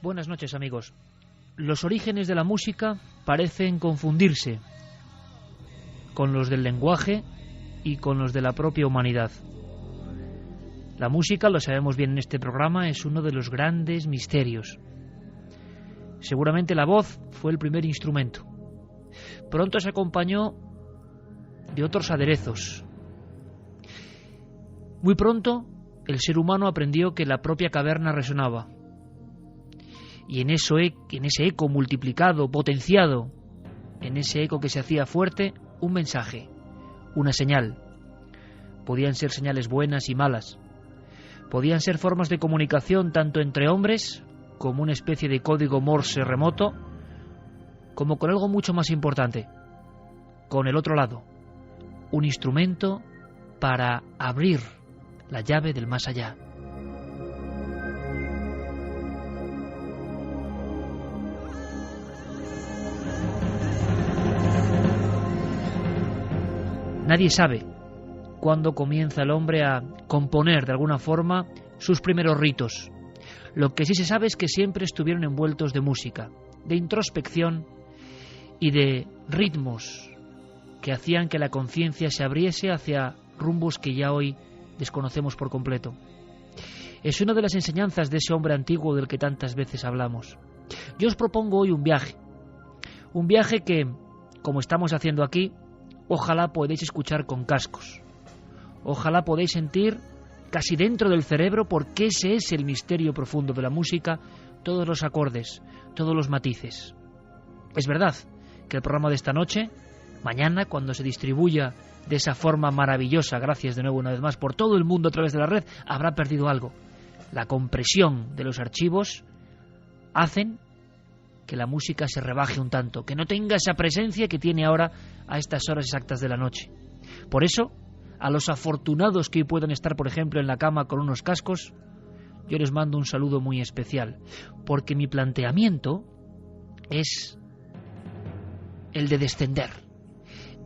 Buenas noches, amigos. Los orígenes de la música parecen confundirse con los del lenguaje y con los de la propia humanidad. La música, lo sabemos bien en este programa, es uno de los grandes misterios. Seguramente la voz fue el primer instrumento. Pronto se acompañó de otros aderezos. Muy pronto el ser humano aprendió que la propia caverna resonaba. Y en ese eco multiplicado, potenciado, en ese eco que se hacía fuerte, un mensaje, una señal. Podían ser señales buenas y malas. Podían ser formas de comunicación tanto entre hombres, como una especie de código Morse remoto, como con algo mucho más importante, con el otro lado, un instrumento para abrir la llave del más allá. Nadie sabe cuándo comienza el hombre a componer de alguna forma sus primeros ritos. Lo que sí se sabe es que siempre estuvieron envueltos de música, de introspección y de ritmos que hacían que la conciencia se abriese hacia rumbos que ya hoy desconocemos por completo. Es una de las enseñanzas de ese hombre antiguo del que tantas veces hablamos. Yo os propongo hoy un viaje que, como estamos haciendo aquí, ojalá podáis escuchar con cascos. Ojalá podáis sentir casi dentro del cerebro, porque ese es el misterio profundo de la música, todos los acordes, todos los matices. Es verdad que el programa de esta noche, mañana, cuando se distribuya de esa forma maravillosa, gracias de nuevo una vez más, por todo el mundo a través de la red, habrá perdido algo. La compresión de los archivos hacen que la música se rebaje un tanto, que no tenga esa presencia que tiene ahora a estas horas exactas de la noche. Por eso, a los afortunados que hoy puedan estar, por ejemplo, en la cama con unos cascos, yo les mando un saludo muy especial, porque mi planteamiento es el de descender,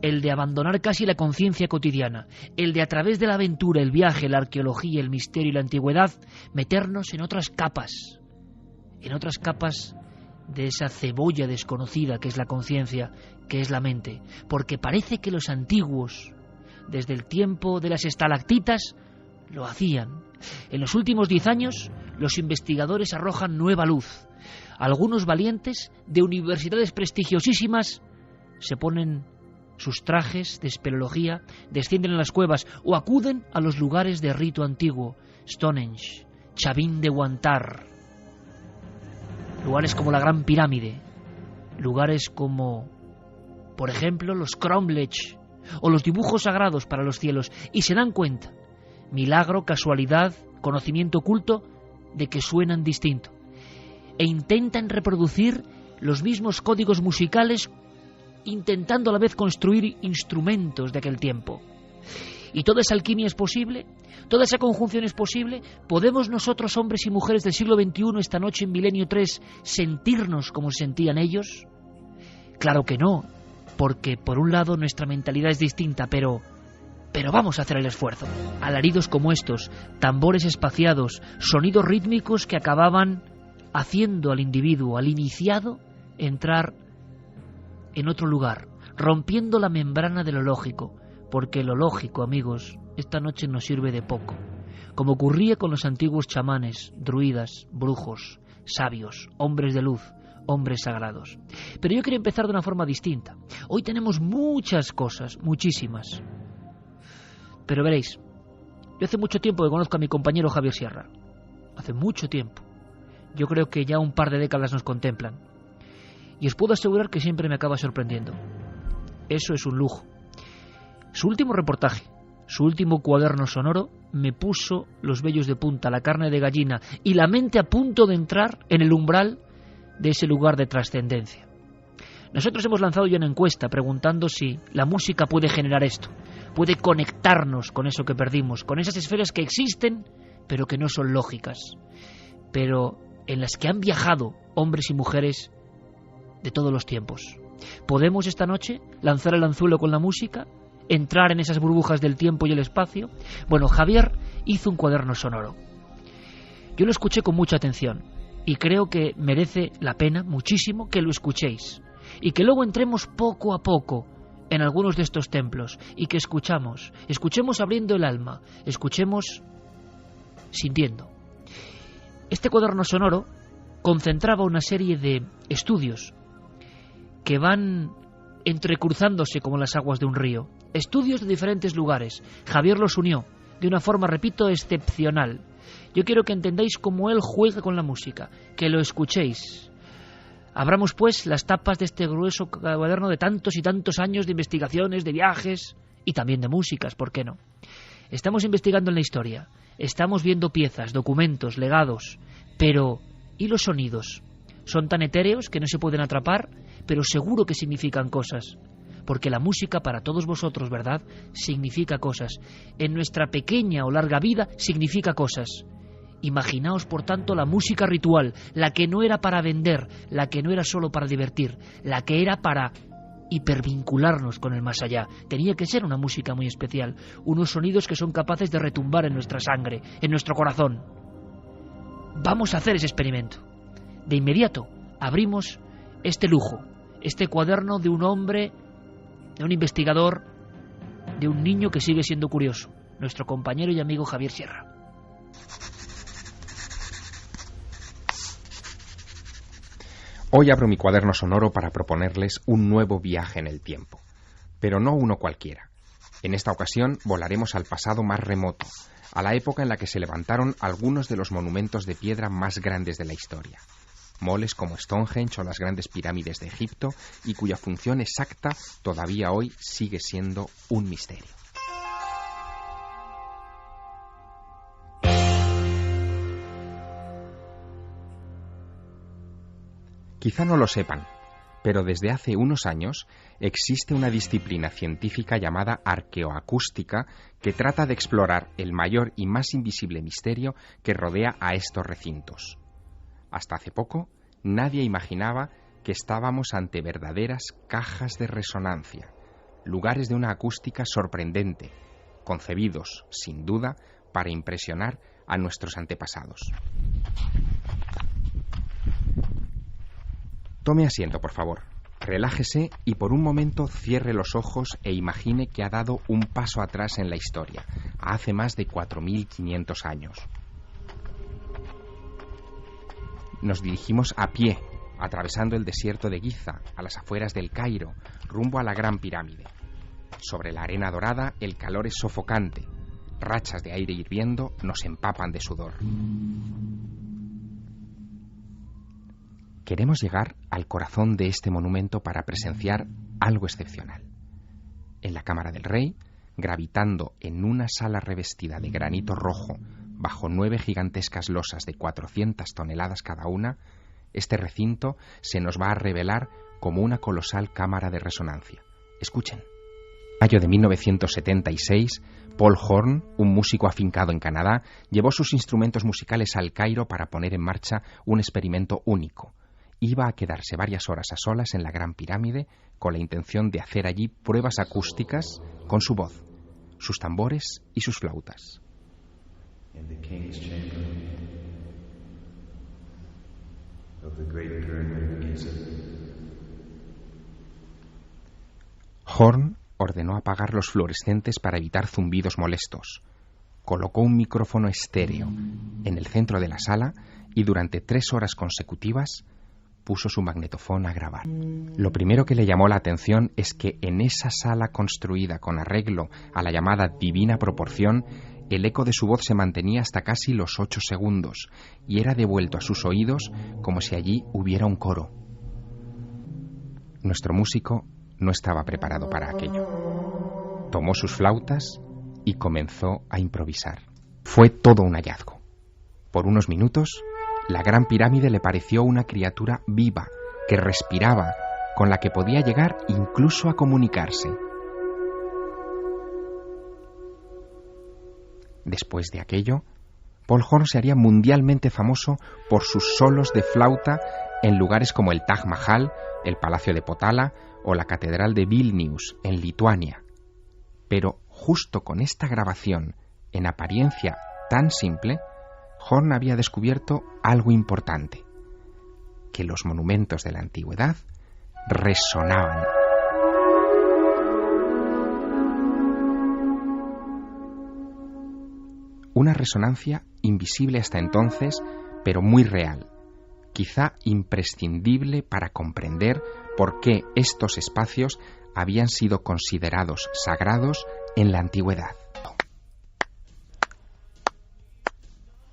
el de abandonar casi la conciencia cotidiana, el de a través de la aventura, el viaje, la arqueología, el misterio y la antigüedad, meternos en otras capas de esa cebolla desconocida que es la conciencia, que es la mente, porque parece que los antiguos, desde el tiempo de las estalactitas, lo hacían. En los últimos 10 años, los investigadores arrojan nueva luz. Algunos valientes de universidades prestigiosísimas se ponen sus trajes de espeleología, descienden a las cuevas o acuden a los lugares de rito antiguo, Stonehenge, Chavín de Huántar, lugares como la Gran Pirámide, lugares como, por ejemplo, los cromlech o los dibujos sagrados para los cielos, y se dan cuenta, milagro, casualidad, conocimiento oculto, de que suenan distinto, e intentan reproducir los mismos códigos musicales, intentando a la vez construir instrumentos de aquel tiempo. Y toda esa alquimia es posible, toda esa conjunción es posible. ¿Podemos nosotros, hombres y mujeres del siglo XXI, esta noche en Milenio 3, sentirnos como se sentían ellos? Claro que no, porque por un lado nuestra mentalidad es distinta, pero vamos a hacer el esfuerzo. Alaridos como estos, tambores espaciados, sonidos rítmicos que acababan haciendo al individuo, al iniciado, entrar en otro lugar, rompiendo la membrana de lo lógico, porque lo lógico, amigos, esta noche nos sirve de poco, como ocurría con los antiguos chamanes, druidas, brujos, sabios, hombres de luz, hombres sagrados. Pero yo quiero empezar de una forma distinta. Hoy tenemos muchas cosas, muchísimas. Pero veréis, yo hace mucho tiempo que conozco a mi compañero Javier Sierra. Hace mucho tiempo. Yo creo que ya un par de décadas nos contemplan. Y os puedo asegurar que siempre me acaba sorprendiendo. Eso es un lujo. Su último reportaje, su último cuaderno sonoro, me puso los vellos de punta, la carne de gallina y la mente a punto de entrar en el umbral de ese lugar de trascendencia. Nosotros hemos lanzado ya una encuesta preguntando si la música puede generar esto, puede conectarnos con eso que perdimos, con esas esferas que existen pero que no son lógicas, pero en las que han viajado hombres y mujeres de todos los tiempos. ¿Podemos esta noche lanzar el anzuelo con la música? ¿Entrar en esas burbujas del tiempo y el espacio? Bueno, Javier hizo un cuaderno sonoro. Yo lo escuché con mucha atención. y creo que merece la pena muchísimo que lo escuchéis y que luego entremos poco a poco en algunos de estos templos y que escuchemos abriendo el alma, escuchemos sintiendo. Este cuaderno sonoro concentraba una serie de estudios que van entrecruzándose como las aguas de un río, estudios de diferentes lugares. Javier los unió de una forma, repito, excepcional. Yo quiero que entendáis cómo él juega con la música, que lo escuchéis. Abramos pues las tapas de este grueso cuaderno de tantos y tantos años de investigaciones, de viajes y también de músicas, ¿por qué no? Estamos investigando en la historia, estamos viendo piezas, documentos, legados, pero ¿y los sonidos? Son tan etéreos que no se pueden atrapar, pero seguro que significan cosas. Porque la música para todos vosotros, ¿verdad?, significa cosas. En nuestra pequeña o larga vida significa cosas. Imaginaos, por tanto, la música ritual, la que no era para vender, la que no era solo para divertir, la que era para hipervincularnos con el más allá. Tenía que ser una música muy especial, unos sonidos que son capaces de retumbar en nuestra sangre, en nuestro corazón. Vamos a hacer ese experimento. De inmediato abrimos este lujo, este cuaderno de un hombre, de un investigador, de un niño que sigue siendo curioso, nuestro compañero y amigo Javier Sierra. Hoy abro mi cuaderno sonoro para proponerles un nuevo viaje en el tiempo, pero no uno cualquiera. En esta ocasión volaremos al pasado más remoto, a la época en la que se levantaron algunos de los monumentos de piedra más grandes de la historia. Moles como Stonehenge o las grandes pirámides de Egipto, y cuya función exacta todavía hoy sigue siendo un misterio. Quizá no lo sepan, pero desde hace unos años existe una disciplina científica llamada arqueoacústica que trata de explorar el mayor y más invisible misterio que rodea a estos recintos. Hasta hace poco, nadie imaginaba que estábamos ante verdaderas cajas de resonancia, lugares de una acústica sorprendente, concebidos, sin duda, para impresionar a nuestros antepasados. Tome asiento, por favor. Relájese y por un momento cierre los ojos e imagine que ha dado un paso atrás en la historia, hace más de 4.500 años. Nos dirigimos a pie, atravesando el desierto de Giza, a las afueras del Cairo, rumbo a la Gran Pirámide. Sobre la arena dorada el calor es sofocante. Rachas de aire hirviendo nos empapan de sudor. Queremos llegar al corazón de este monumento para presenciar algo excepcional. En la Cámara del Rey, gravitando en una sala revestida de granito rojo, bajo 9 gigantescas losas de 400 toneladas cada una, este recinto se nos va a revelar como una colosal cámara de resonancia. Escuchen. En mayo de 1976, Paul Horn, un músico afincado en Canadá, llevó sus instrumentos musicales al Cairo para poner en marcha un experimento único. Iba a quedarse varias horas a solas en la Gran Pirámide con la intención de hacer allí pruebas acústicas con su voz, sus tambores y sus flautas. Horn ordenó apagar los fluorescentes para evitar zumbidos molestos. Colocó un micrófono estéreo en el centro de la sala y durante 3 horas consecutivas puso su magnetofón a grabar. Lo primero que le llamó la atención es que en esa sala construida con arreglo a la llamada divina proporción, el eco de su voz se mantenía hasta casi los 8 segundos y era devuelto a sus oídos como si allí hubiera un coro. Nuestro músico no estaba preparado para aquello. Tomó sus flautas y comenzó a improvisar. Fue todo un hallazgo. Por unos minutos, la Gran Pirámide le pareció una criatura viva, que respiraba, con la que podía llegar incluso a comunicarse. Después de aquello, Paul Horn se haría mundialmente famoso por sus solos de flauta en lugares como el Taj Mahal, el Palacio de Potala o la Catedral de Vilnius, en Lituania. Pero justo con esta grabación, en apariencia tan simple, Horn había descubierto algo importante. que los monumentos de la antigüedad resonaban. Una resonancia invisible hasta entonces, pero muy real, quizá imprescindible para comprender por qué estos espacios habían sido considerados sagrados en la antigüedad.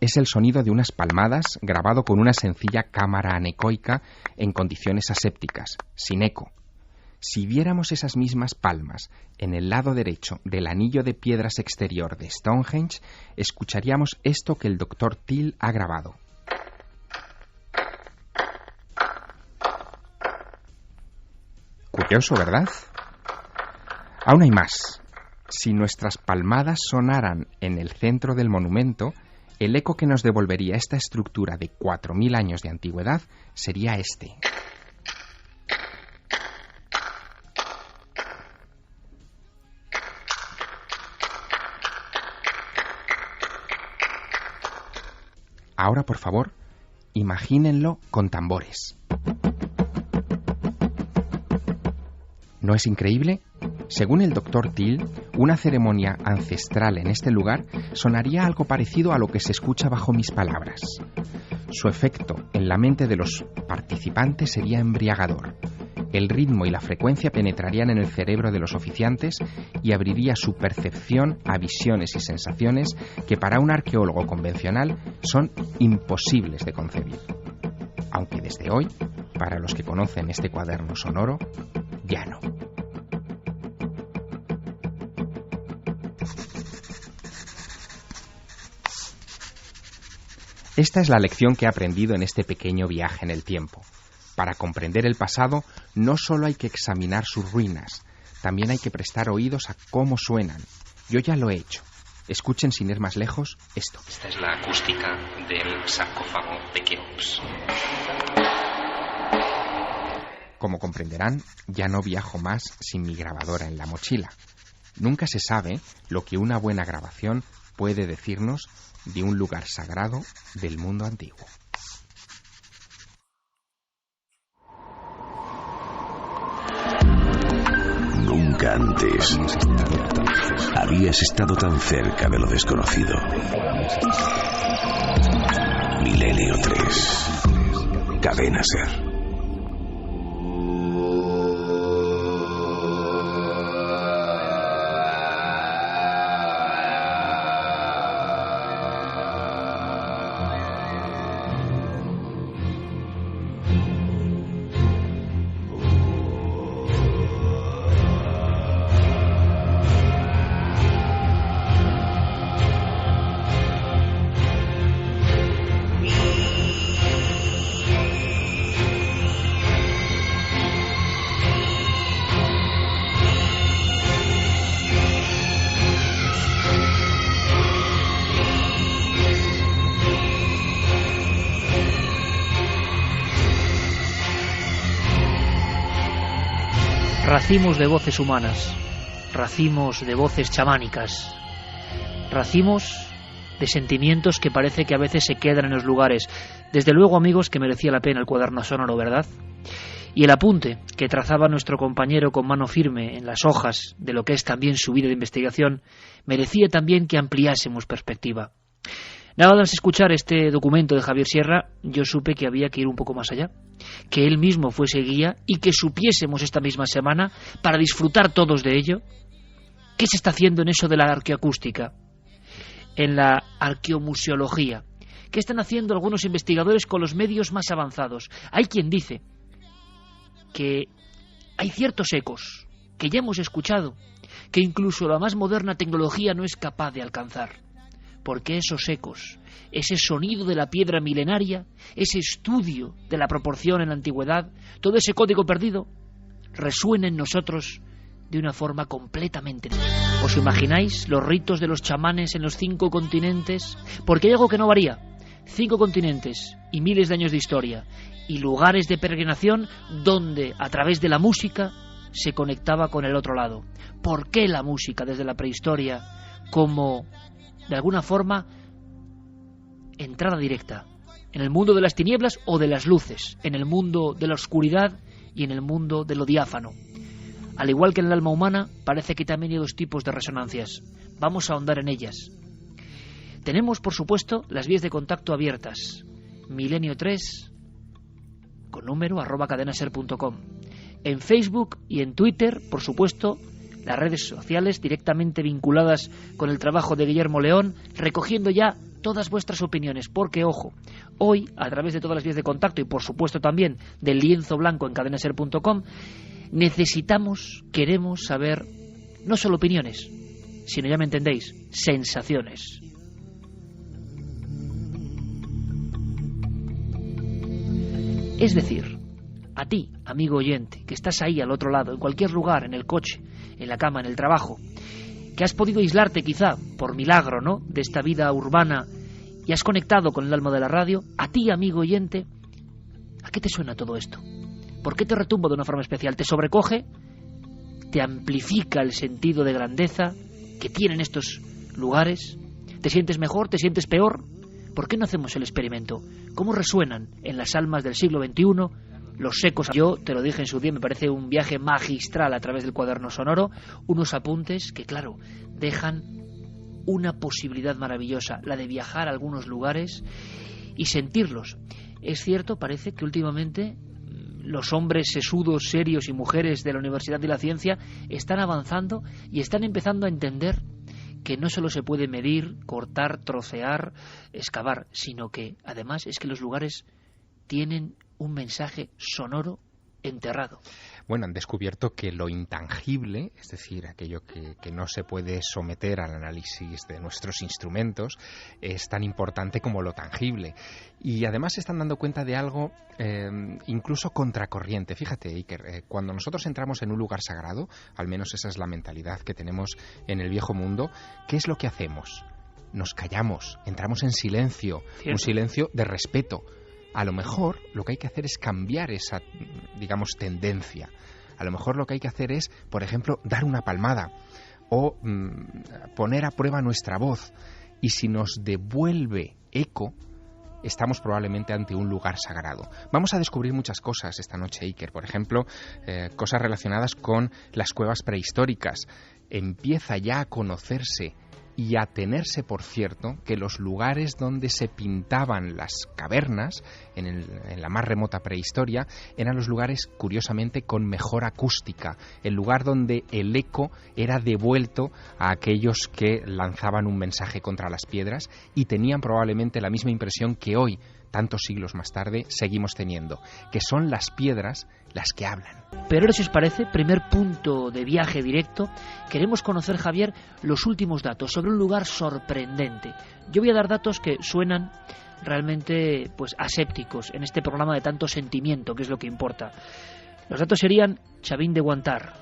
Es el sonido de unas palmadas grabado con una sencilla cámara anecoica en condiciones asépticas, sin eco. Si viéramos esas mismas palmas en el lado derecho del anillo de piedras exterior de Stonehenge, escucharíamos esto que el Dr. Till ha grabado. Curioso, ¿verdad? Aún hay más. Si nuestras palmadas sonaran en el centro del monumento, el eco que nos devolvería esta estructura de 4.000 años de antigüedad sería este. Ahora, por favor, imagínenlo con tambores. ¿No es increíble? Según el Dr. Till, una ceremonia ancestral en este lugar sonaría algo parecido a lo que se escucha bajo mis palabras. Su efecto en la mente de los participantes sería embriagador. El ritmo y la frecuencia penetrarían en el cerebro de los oficiantes y abriría su percepción a visiones y sensaciones que para un arqueólogo convencional son imposibles de concebir. Aunque desde hoy, para los que conocen este cuaderno sonoro, ya no. Esta es la lección que he aprendido en este pequeño viaje en el tiempo. Para comprender el pasado, no solo hay que examinar sus ruinas, también hay que prestar oídos a cómo suenan. Yo ya lo he hecho. Escuchen sin ir más lejos esto. Esta es la acústica del sarcófago de Keops. Como comprenderán, ya no viajo más sin mi grabadora en la mochila. Nunca se sabe lo que una buena grabación puede decirnos de un lugar sagrado del mundo antiguo. Nunca antes habías estado tan cerca de lo desconocido. Milenio 3. Cadena Ser. Racimos de voces humanas, racimos de voces chamánicas, racimos de sentimientos que parece que a veces se quedan en los lugares. Desde luego, amigos, que merecía la pena el cuaderno sonoro, ¿verdad? Y el apunte que trazaba nuestro compañero con mano firme en las hojas de lo que es también su vida de investigación, merecía también que ampliásemos perspectiva. Nada más escuchar este documento de Javier Sierra, yo supe que había que ir un poco más allá, que él mismo fuese guía y que supiésemos esta misma semana, para disfrutar todos de ello, qué se está haciendo en eso de la arqueoacústica, en la arqueomuseología, qué están haciendo algunos investigadores con los medios más avanzados. Hay quien dice que hay ciertos ecos que ya hemos escuchado, que incluso la más moderna tecnología no es capaz de alcanzar. Porque esos ecos, ese sonido de la piedra milenaria, ese estudio de la proporción en la antigüedad, todo ese código perdido, resuena en nosotros de una forma completamente diferente. ¿Os imagináis los ritos de los chamanes en los 5 continentes? Porque hay algo que no varía. 5 continentes y miles de años de historia y lugares de peregrinación donde, a través de la música, se conectaba con el otro lado. ¿Por qué la música desde la prehistoria como, de alguna forma, entrada directa en el mundo de las tinieblas o de las luces, en el mundo de la oscuridad y en el mundo de lo diáfano. Al igual que en el alma humana, parece que también hay dos tipos de resonancias. Vamos a ahondar en ellas. Tenemos, por supuesto, las vías de contacto abiertas. Milenio3, con número, @cadenaser.com. En Facebook y en Twitter, por supuesto, las redes sociales directamente vinculadas con el trabajo de Guillermo León, recogiendo ya todas vuestras opiniones, porque, ojo, hoy, a través de todas las vías de contacto y, por supuesto, también del lienzo blanco en cadenaser.com, queremos saber no solo opiniones, sino, ya me entendéis, sensaciones. Es decir, a ti, amigo oyente, que estás ahí al otro lado, en cualquier lugar, en el coche, en la cama, en el trabajo, que has podido aislarte quizá por milagro, ¿no?, de esta vida urbana y has conectado con el alma de la radio, a ti, amigo oyente, ¿a qué te suena todo esto? ¿Por qué te retumba de una forma especial? ¿Te sobrecoge? ¿Te amplifica el sentido de grandeza que tienen estos lugares? ¿Te sientes mejor? ¿Te sientes peor? ¿Por qué no hacemos el experimento? ¿Cómo resuenan en las almas del siglo XXI los ecos? Yo te lo dije en su día, me parece un viaje magistral a través del cuaderno sonoro, unos apuntes que, claro, dejan una posibilidad maravillosa, la de viajar a algunos lugares y sentirlos. Es cierto, parece que últimamente los hombres sesudos, serios y mujeres de la Universidad de la Ciencia están avanzando y están empezando a entender que no solo se puede medir, cortar, trocear, excavar, sino que además es que los lugares tienen un mensaje sonoro enterrado. Bueno, han descubierto que lo intangible, es decir, aquello que no se puede someter al análisis de nuestros instrumentos, es tan importante como lo tangible. Y además se están dando cuenta de algo incluso contracorriente. Fíjate, Iker, cuando nosotros entramos en un lugar sagrado, al menos esa es la mentalidad que tenemos en el viejo mundo, ¿qué es lo que hacemos? Nos callamos, entramos en silencio, ¿cierto? Un silencio de respeto. A lo mejor lo que hay que hacer es cambiar esa, digamos, tendencia. A lo mejor lo que hay que hacer es, por ejemplo, dar una palmada o poner a prueba nuestra voz. Y si nos devuelve eco, estamos probablemente ante un lugar sagrado. Vamos a descubrir muchas cosas esta noche, Iker. Por ejemplo, cosas relacionadas con las cuevas prehistóricas. Empieza ya a conocerse y a tenerse por cierto que los lugares donde se pintaban las cavernas en la más remota prehistoria eran los lugares curiosamente con mejor acústica, el lugar donde el eco era devuelto a aquellos que lanzaban un mensaje contra las piedras y tenían probablemente la misma impresión que hoy, tantos siglos más tarde, seguimos teniendo, que son las piedras las que hablan. Pero ahora, si os parece, primer punto de viaje directo, queremos conocer, Javier, los últimos datos sobre un lugar sorprendente. Yo voy a dar datos que suenan realmente pues asépticos en este programa de tanto sentimiento, que es lo que importa. Los datos serían Chavín de Guantar.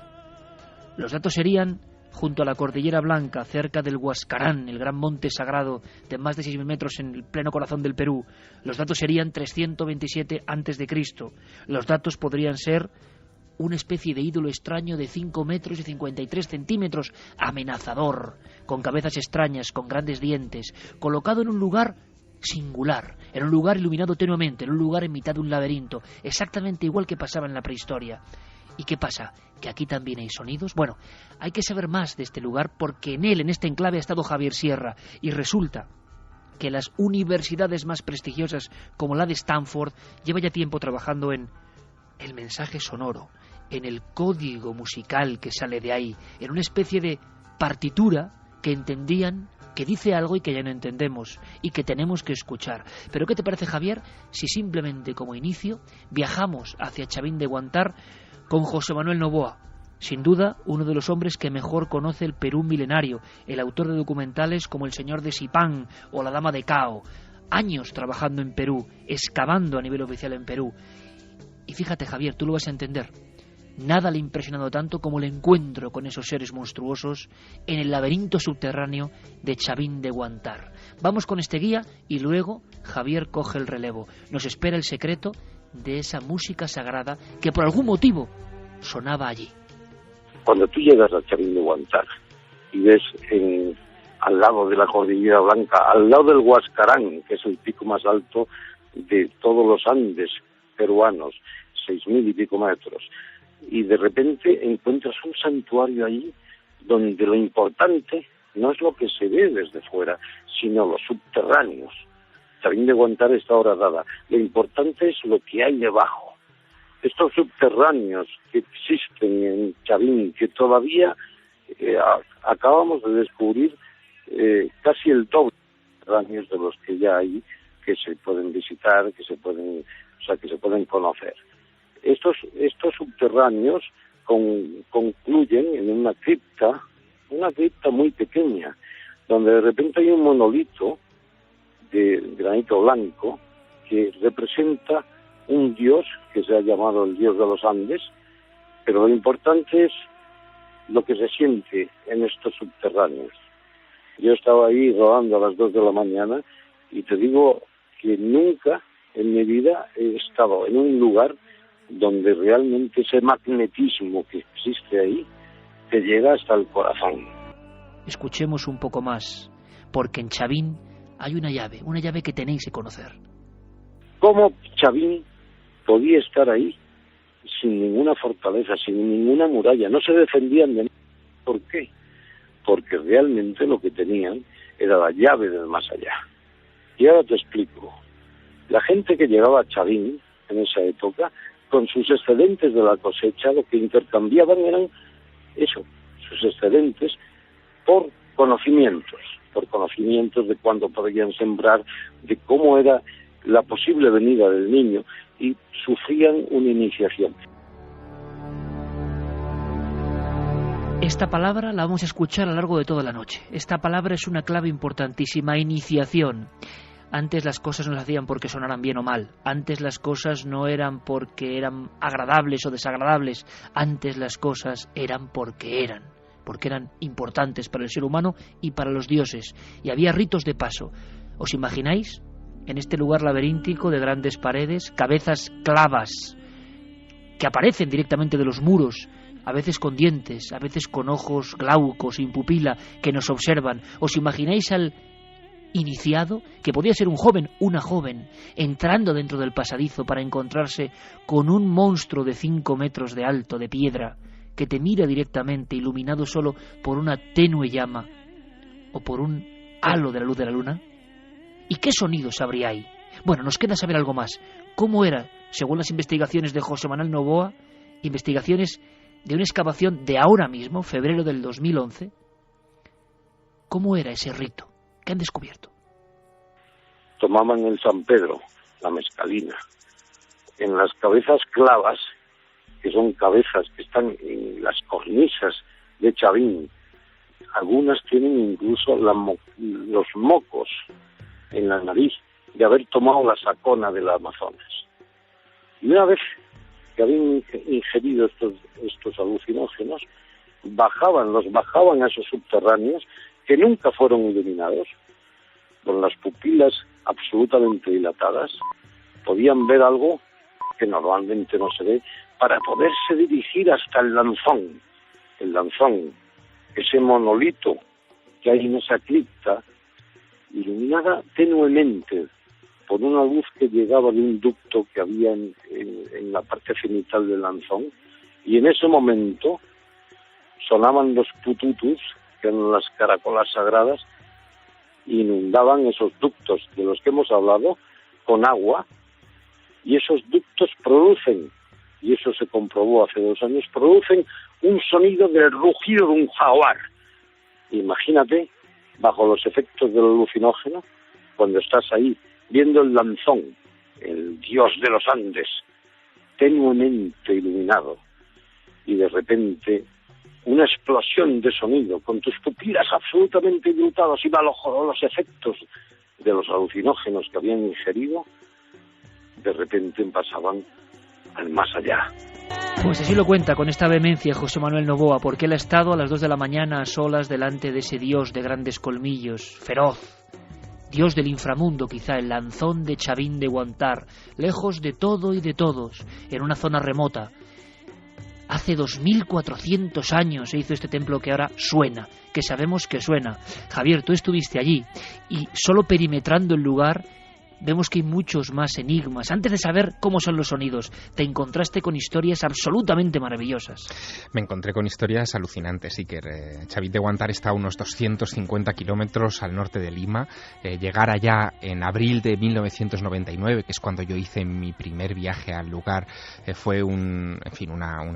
Los datos serían junto a la Cordillera Blanca, cerca del Huascarán, el gran monte sagrado de más de 6.000 metros en el pleno corazón del Perú. Los datos serían 327 a.C. Los datos podrían ser una especie de ídolo extraño de 5 metros y 53 centímetros, amenazador, con cabezas extrañas, con grandes dientes, colocado en un lugar singular, en un lugar iluminado tenuemente, en un lugar en mitad de un laberinto, exactamente igual que pasaba en la prehistoria. ¿Y qué pasa? ¿Que aquí también hay sonidos? Bueno, hay que saber más de este lugar porque en él, en este enclave, ha estado Javier Sierra y resulta que las universidades más prestigiosas como la de Stanford lleva ya tiempo trabajando en el mensaje sonoro, en el código musical que sale de ahí, en una especie de partitura que entendían, que dice algo y que ya no entendemos y que tenemos que escuchar. Pero ¿qué te parece, Javier, si simplemente como inicio viajamos hacia Chavín de Guantar con José Manuel Novoa? Sin duda, uno de los hombres que mejor conoce el Perú milenario, el autor de documentales como El Señor de Sipán o La Dama de Cao. Años trabajando en Perú, excavando a nivel oficial en Perú. Y fíjate, Javier, tú lo vas a entender. Nada le ha impresionado tanto como el encuentro con esos seres monstruosos en el laberinto subterráneo de Chavín de Guantar. Vamos con este guía y luego Javier coge el relevo. Nos espera el secreto de esa música sagrada que por algún motivo sonaba allí. Cuando tú llegas a Chavín de Guantar y ves al lado de la Cordillera Blanca, al lado del Huascarán, que es el pico más alto de todos los Andes peruanos, 6.000 y pico metros, y de repente encuentras un santuario allí donde lo importante no es lo que se ve desde fuera, sino los subterráneos. Chavín de Huántar está horadada. Lo importante es lo que hay debajo. Estos subterráneos que existen en Chavín, que todavía acabamos de descubrir casi el doble de subterráneos de los que ya hay, que se pueden visitar, que se pueden conocer. Estos subterráneos concluyen en una cripta muy pequeña, donde de repente hay un monolito de granito blanco que representa un dios que se ha llamado el dios de los Andes, pero lo importante es lo que se siente en estos subterráneos. Yo estaba ahí rodando a las 2 de la mañana y te digo que nunca en mi vida he estado en un lugar donde realmente ese magnetismo que existe ahí te llega hasta el corazón. Escuchemos un poco más, porque en Chavín hay una llave que tenéis que conocer. ¿Cómo Chavín podía estar ahí sin ninguna fortaleza, sin ninguna muralla? No se defendían de nada. ¿Por qué? Porque realmente lo que tenían era la llave del más allá. Y ahora te explico. La gente que llegaba a Chavín en esa época, con sus excedentes de la cosecha, lo que intercambiaban eran eso, sus excedentes por conocimientos de cuándo podían sembrar, de cómo era la posible venida del niño, y sufrían una iniciación. Esta palabra la vamos a escuchar a lo largo de toda la noche. Esta palabra es una clave importantísima, iniciación. Antes las cosas no se hacían porque sonaran bien o mal. Antes las cosas no eran porque eran agradables o desagradables. Antes las cosas eran porque eran importantes para el ser humano y para los dioses. Y había ritos de paso. ¿Os imagináis? En este lugar laberíntico de grandes paredes, cabezas clavas que aparecen directamente de los muros, a veces con dientes, a veces con ojos glaucos, sin pupila, que nos observan. ¿Os imagináis al iniciado, que podía ser un joven, una joven, entrando dentro del pasadizo para encontrarse con un monstruo de 5 metros de alto, de piedra, que te mira directamente, iluminado solo por una tenue llama o por un halo de la luz de la luna? ¿Y qué sonidos habría ahí? Bueno, nos queda saber algo más. ¿Cómo era, según las investigaciones de José Manuel Novoa, investigaciones de una excavación de ahora mismo, febrero del 2011, cómo era ese rito? ¿Qué han descubierto? Tomaban el San Pedro, la mescalina. En las cabezas clavas, que son cabezas que están en las cornisas de Chavín, algunas tienen incluso los mocos en la nariz de haber tomado la sacona del Amazonas. Y una vez que habían ingerido estos alucinógenos, bajaban a esos subterráneos que nunca fueron iluminados, con las pupilas absolutamente dilatadas, podían ver algo que normalmente no se ve, para poderse dirigir hasta el lanzón, ese monolito que hay en esa cripta, iluminada tenuemente por una luz que llegaba de un ducto que había en la parte cenital del lanzón, y en ese momento sonaban los pututus, que eran las caracolas sagradas, inundaban esos ductos de los que hemos hablado con agua, y esos ductos producen, y eso se comprobó hace 2 años, producen un sonido del rugido de un jaguar. Imagínate, bajo los efectos del alucinógeno, cuando estás ahí viendo el lanzón, el dios de los Andes, tenuemente iluminado, y de repente una explosión de sonido, con tus pupilas absolutamente dilatadas y bajo los efectos de los alucinógenos que habían ingerido, de repente pasaban al más allá. Pues así lo cuenta con esta vehemencia José Manuel Novoa, porque él ha estado a las 2 de la mañana a solas delante de ese dios de grandes colmillos, feroz, dios del inframundo quizá, el lanzón de Chavín de Huántar, lejos de todo y de todos, en una zona remota. Hace 2400 años se hizo este templo que ahora suena, que sabemos que suena. Javier, tú estuviste allí y solo perimetrando el lugar vemos que hay muchos más enigmas. Antes de saber cómo son los sonidos, te encontraste con historias absolutamente maravillosas. Me encontré con historias alucinantes, Iker. Chavín de Guantar está a unos 250 kilómetros al norte de Lima. Llegar allá en abril de 1999, que es cuando yo hice mi primer viaje al lugar, fue una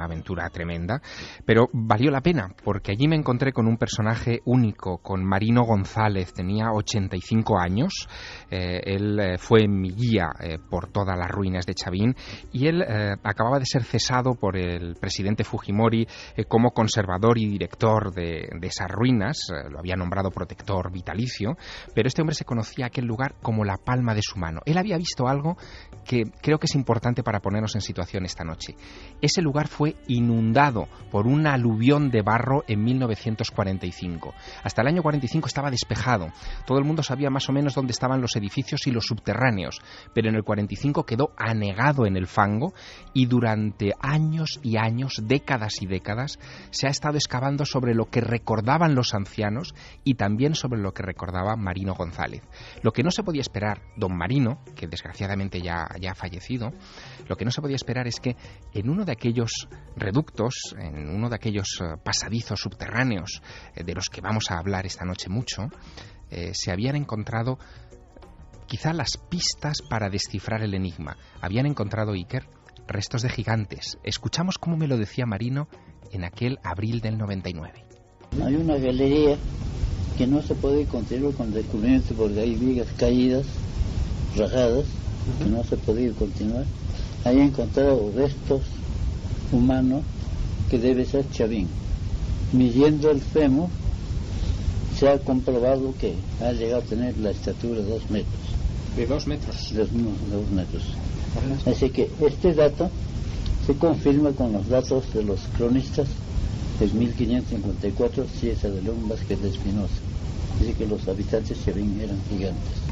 aventura tremenda, pero valió la pena, porque allí me encontré con un personaje único, con Marino González. Tenía 85 años, él fue mi guía por todas las ruinas de Chavín, y él acababa de ser cesado por el presidente Fujimori como conservador y director de esas ruinas. Lo había nombrado protector vitalicio, pero este hombre se conocía aquel lugar como la palma de su mano. Él había visto algo que creo que es importante para ponernos en situación esta noche. Ese lugar fue inundado por un aluvión de barro en 1945. Hasta el año 45 estaba despejado. Todo el mundo sabía más o menos dónde estaban los edificios y los subterráneos, pero en el 45 quedó anegado en el fango, y durante años y años, décadas y décadas, se ha estado excavando sobre lo que recordaban los ancianos y también sobre lo que recordaba Marino González. Lo que no se podía esperar, don Marino, que desgraciadamente ya ha fallecido, lo que no se podía esperar es que en uno de aquellos reductos, en uno de aquellos pasadizos subterráneos de los que vamos a hablar esta noche mucho, se habían encontrado quizá las pistas para descifrar el enigma. Habían encontrado, Iker, restos de gigantes. Escuchamos cómo me lo decía Marino en aquel abril del 99. Hay una galería que no se puede continuar con descubrimiento porque hay vigas caídas, rajadas, que no se puede continuar. Hay encontrado restos humanos que debe ser Chavín. Midiendo el fémur, se ha comprobado que ha llegado a tener la estatura de 2 metros. ¿De 2 metros? 2 metros. Así que este dato se confirma con los datos de los cronistas del 1554, Cieza de León, Vázquez de Espinosa. Dice que los habitantes de Chavín eran gigantes.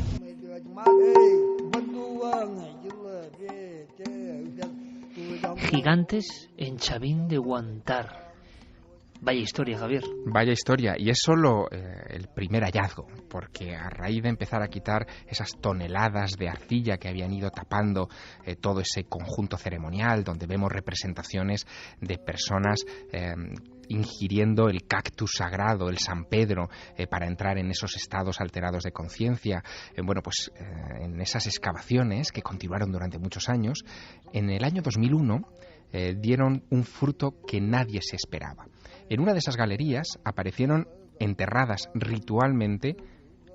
Gigantes en Chavín de Guantar. Vaya historia, Javier. Vaya historia, y es solo el primer hallazgo, porque a raíz de empezar a quitar esas toneladas de arcilla que habían ido tapando todo ese conjunto ceremonial, donde vemos representaciones de personas ingiriendo el cactus sagrado, el San Pedro, para entrar en esos estados alterados de conciencia. En esas excavaciones que continuaron durante muchos años, en el año 2001 dieron un fruto que nadie se esperaba. En una de esas galerías aparecieron enterradas ritualmente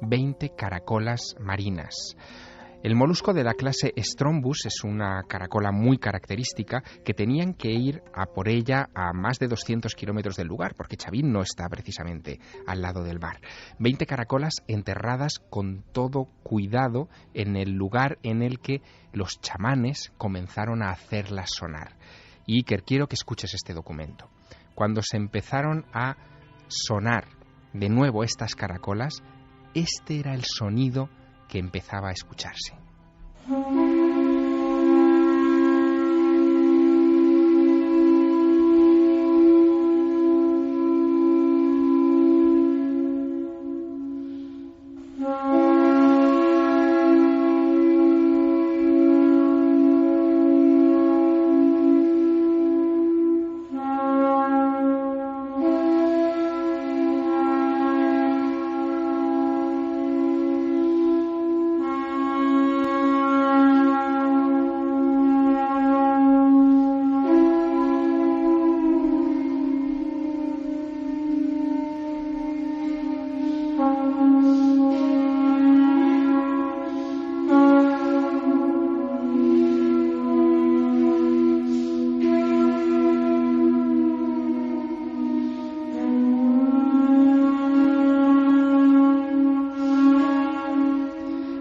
20 caracolas marinas. El molusco de la clase Strombus es una caracola muy característica que tenían que ir a por ella a más de 200 kilómetros del lugar, porque Chavín no está precisamente al lado del mar. 20 caracolas enterradas con todo cuidado en el lugar en el que los chamanes comenzaron a hacerlas sonar. Y Iker, quiero que escuches este documento. Cuando se empezaron a sonar de nuevo estas caracolas, este era el sonido que empezaba a escucharse.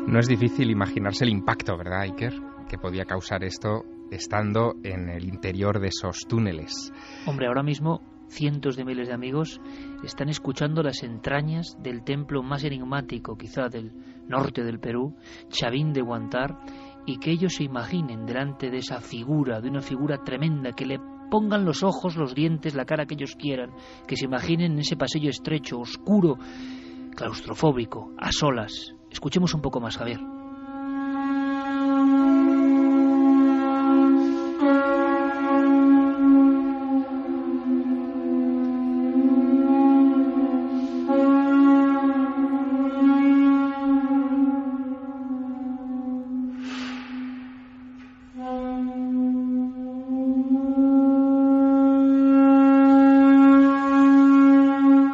No es difícil imaginarse el impacto, ¿verdad, Iker?, que podía causar esto estando en el interior de esos túneles. Hombre, ahora mismo cientos de miles de amigos están escuchando las entrañas del templo más enigmático, quizá del norte del Perú, Chavín de Guantar, y que ellos se imaginen delante de esa figura, de una figura tremenda, que le pongan los ojos, los dientes, la cara que ellos quieran, que se imaginen en ese pasillo estrecho, oscuro, claustrofóbico, a solas. Escuchemos un poco más, Javier.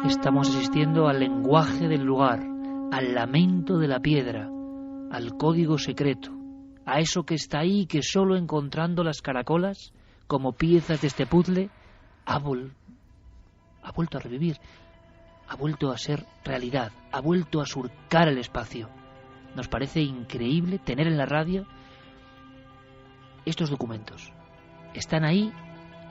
Estamos asistiendo al lenguaje del lugar, al lamento de la piedra, al código secreto, a eso que está ahí y que solo encontrando las caracolas, como piezas de este puzzle, ha vuelto a revivir, ha vuelto a ser realidad, ha vuelto a surcar el espacio. Nos parece increíble tener en la radio estos documentos. Están ahí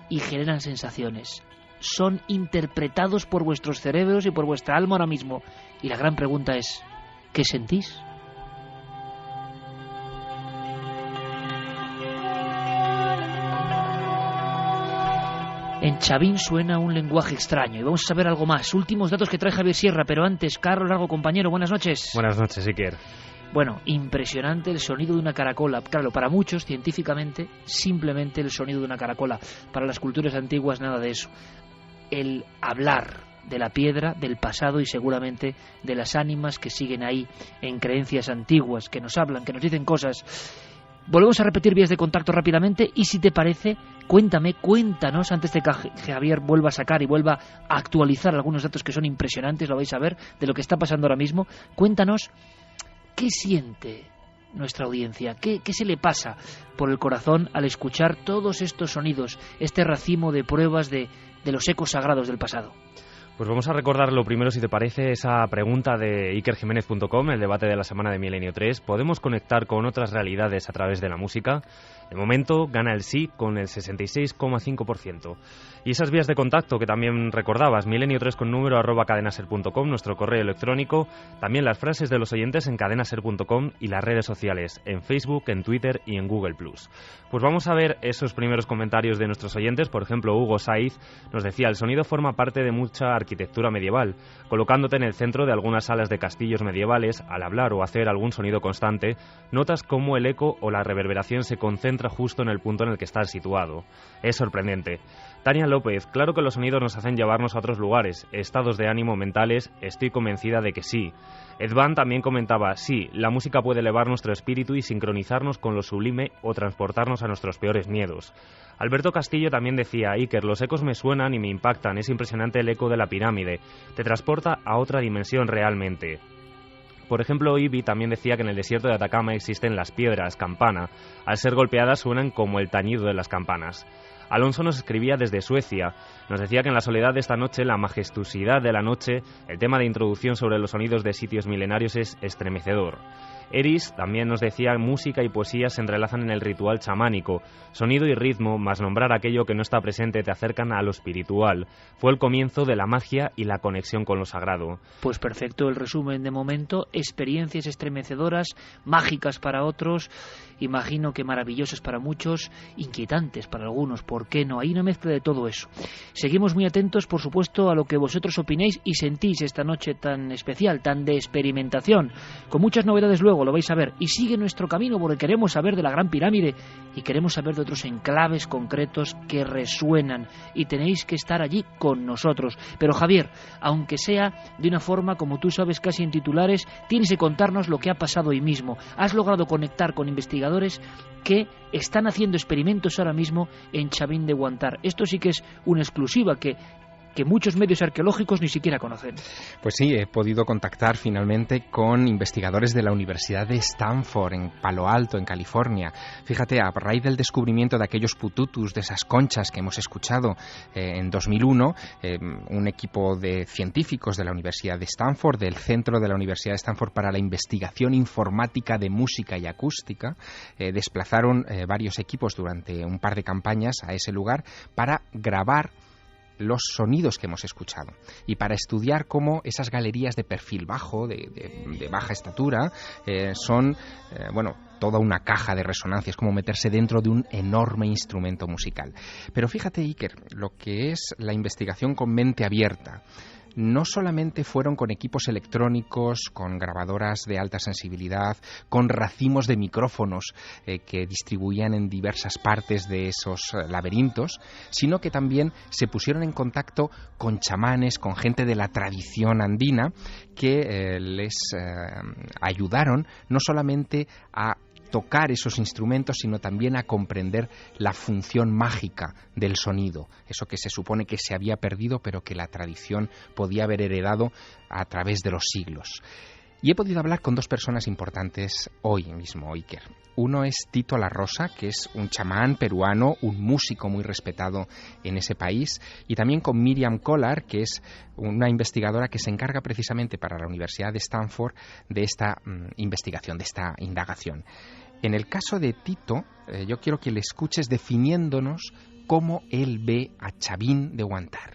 y generan sensaciones. Son interpretados por vuestros cerebros y por vuestra alma ahora mismo. Y la gran pregunta es, ¿qué sentís? En Chavín suena un lenguaje extraño y vamos a saber algo más. Últimos datos que trae Javier Sierra, pero antes, Carlos Largo, compañero, buenas noches. Buenas noches, Iker. Bueno, impresionante el sonido de una caracola. Claro, para muchos, científicamente, simplemente el sonido de una caracola. Para las culturas antiguas, nada de eso. El hablar de la piedra, del pasado y seguramente de las ánimas que siguen ahí en creencias antiguas, que nos hablan, que nos dicen cosas. Volvemos a repetir vías de contacto rápidamente y si te parece, cuéntanos, antes de que Javier vuelva a sacar y vuelva a actualizar algunos datos que son impresionantes, lo vais a ver, de lo que está pasando ahora mismo. Cuéntanos qué siente nuestra audiencia, qué se le pasa por el corazón al escuchar todos estos sonidos, este racimo de pruebas de los ecos sagrados del pasado. Pues vamos a recordar lo primero, si te parece, esa pregunta de ikerjimenez.com, el debate de la semana de Milenio 3. ¿Podemos conectar con otras realidades a través de la música? De momento gana el sí con el 66,5%. Y esas vías de contacto que también recordabas, milenio3 con número @cadenaser.com, nuestro correo electrónico, también las frases de los oyentes en cadenaser.com y las redes sociales, en Facebook, en Twitter y en Google+. Pues vamos a ver esos primeros comentarios de nuestros oyentes. Por ejemplo, Hugo Saiz nos decía: el sonido forma parte de mucha arquitectura medieval. Colocándote en el centro de algunas salas de castillos medievales, al hablar o hacer algún sonido constante, notas cómo el eco o la reverberación se concentra justo en el punto en el que estás situado. Es sorprendente. Tania López: claro que los sonidos nos hacen llevarnos a otros lugares, estados de ánimo mentales, estoy convencida de que sí. Edvan también comentaba: sí, la música puede elevar nuestro espíritu y sincronizarnos con lo sublime o transportarnos a nuestros peores miedos. Alberto Castillo también decía: Iker, los ecos me suenan y me impactan, es impresionante el eco de la pirámide, te transporta a otra dimensión realmente. Por ejemplo, Ibi también decía que en el desierto de Atacama existen las piedras campana. Al ser golpeadas suenan como el tañido de las campanas. Alonso nos escribía desde Suecia. Nos decía que en la soledad de esta noche, la majestuosidad de la noche, el tema de introducción sobre los sonidos de sitios milenarios es estremecedor. Eris también nos decía: música y poesía se entrelazan en el ritual chamánico. Sonido y ritmo, más nombrar aquello que no está presente, te acercan a lo espiritual. Fue el comienzo de la magia y la conexión con lo sagrado. Pues perfecto el resumen de momento. Experiencias estremecedoras, mágicas para otros, imagino que maravillosas para muchos, inquietantes para algunos. ¿Por qué no? Hay una mezcla de todo eso. Seguimos muy atentos, por supuesto, a lo que vosotros opinéis y sentís esta noche tan especial, tan de experimentación, con muchas novedades luego. Lo vais a ver, y sigue nuestro camino porque queremos saber de la Gran Pirámide y queremos saber de otros enclaves concretos que resuenan y tenéis que estar allí con nosotros. Pero Javier, aunque sea de una forma, como tú sabes, casi en titulares, tienes que contarnos lo que ha pasado hoy mismo. Has logrado conectar con investigadores que están haciendo experimentos ahora mismo en Chavín de Guantar. Esto sí que es una exclusiva que muchos medios arqueológicos ni siquiera conocen. Pues sí, he podido contactar finalmente con investigadores de la Universidad de Stanford, en Palo Alto, en California. Fíjate, a raíz del descubrimiento de aquellos pututus, de esas conchas que hemos escuchado en 2001, un equipo de científicos de la Universidad de Stanford, del Centro de la Universidad de Stanford para la Investigación Informática de Música y Acústica, desplazaron varios equipos durante un par de campañas a ese lugar para grabar los sonidos que hemos escuchado y para estudiar cómo esas galerías de perfil bajo, de baja estatura, son, toda una caja de resonancia, es como meterse dentro de un enorme instrumento musical. Pero fíjate, Iker, lo que es la investigación con mente abierta. No solamente fueron con equipos electrónicos, con grabadoras de alta sensibilidad, con racimos de micrófonos que distribuían en diversas partes de esos laberintos, sino que también se pusieron en contacto con chamanes, con gente de la tradición andina, que les ayudaron no solamente a tocar esos instrumentos, sino también a comprender la función mágica del sonido, eso que se supone que se había perdido, pero que la tradición podía haber heredado a través de los siglos. Y he podido hablar con dos personas importantes hoy mismo, Iker. Uno es Tito La Rosa, que es un chamán peruano, un músico muy respetado en ese país, y también con Miriam Collar, que es una investigadora que se encarga precisamente para la Universidad de Stanford de esta investigación, de esta indagación. En el caso de Tito, yo quiero que le escuches definiéndonos cómo él ve a Chavín de Huántar.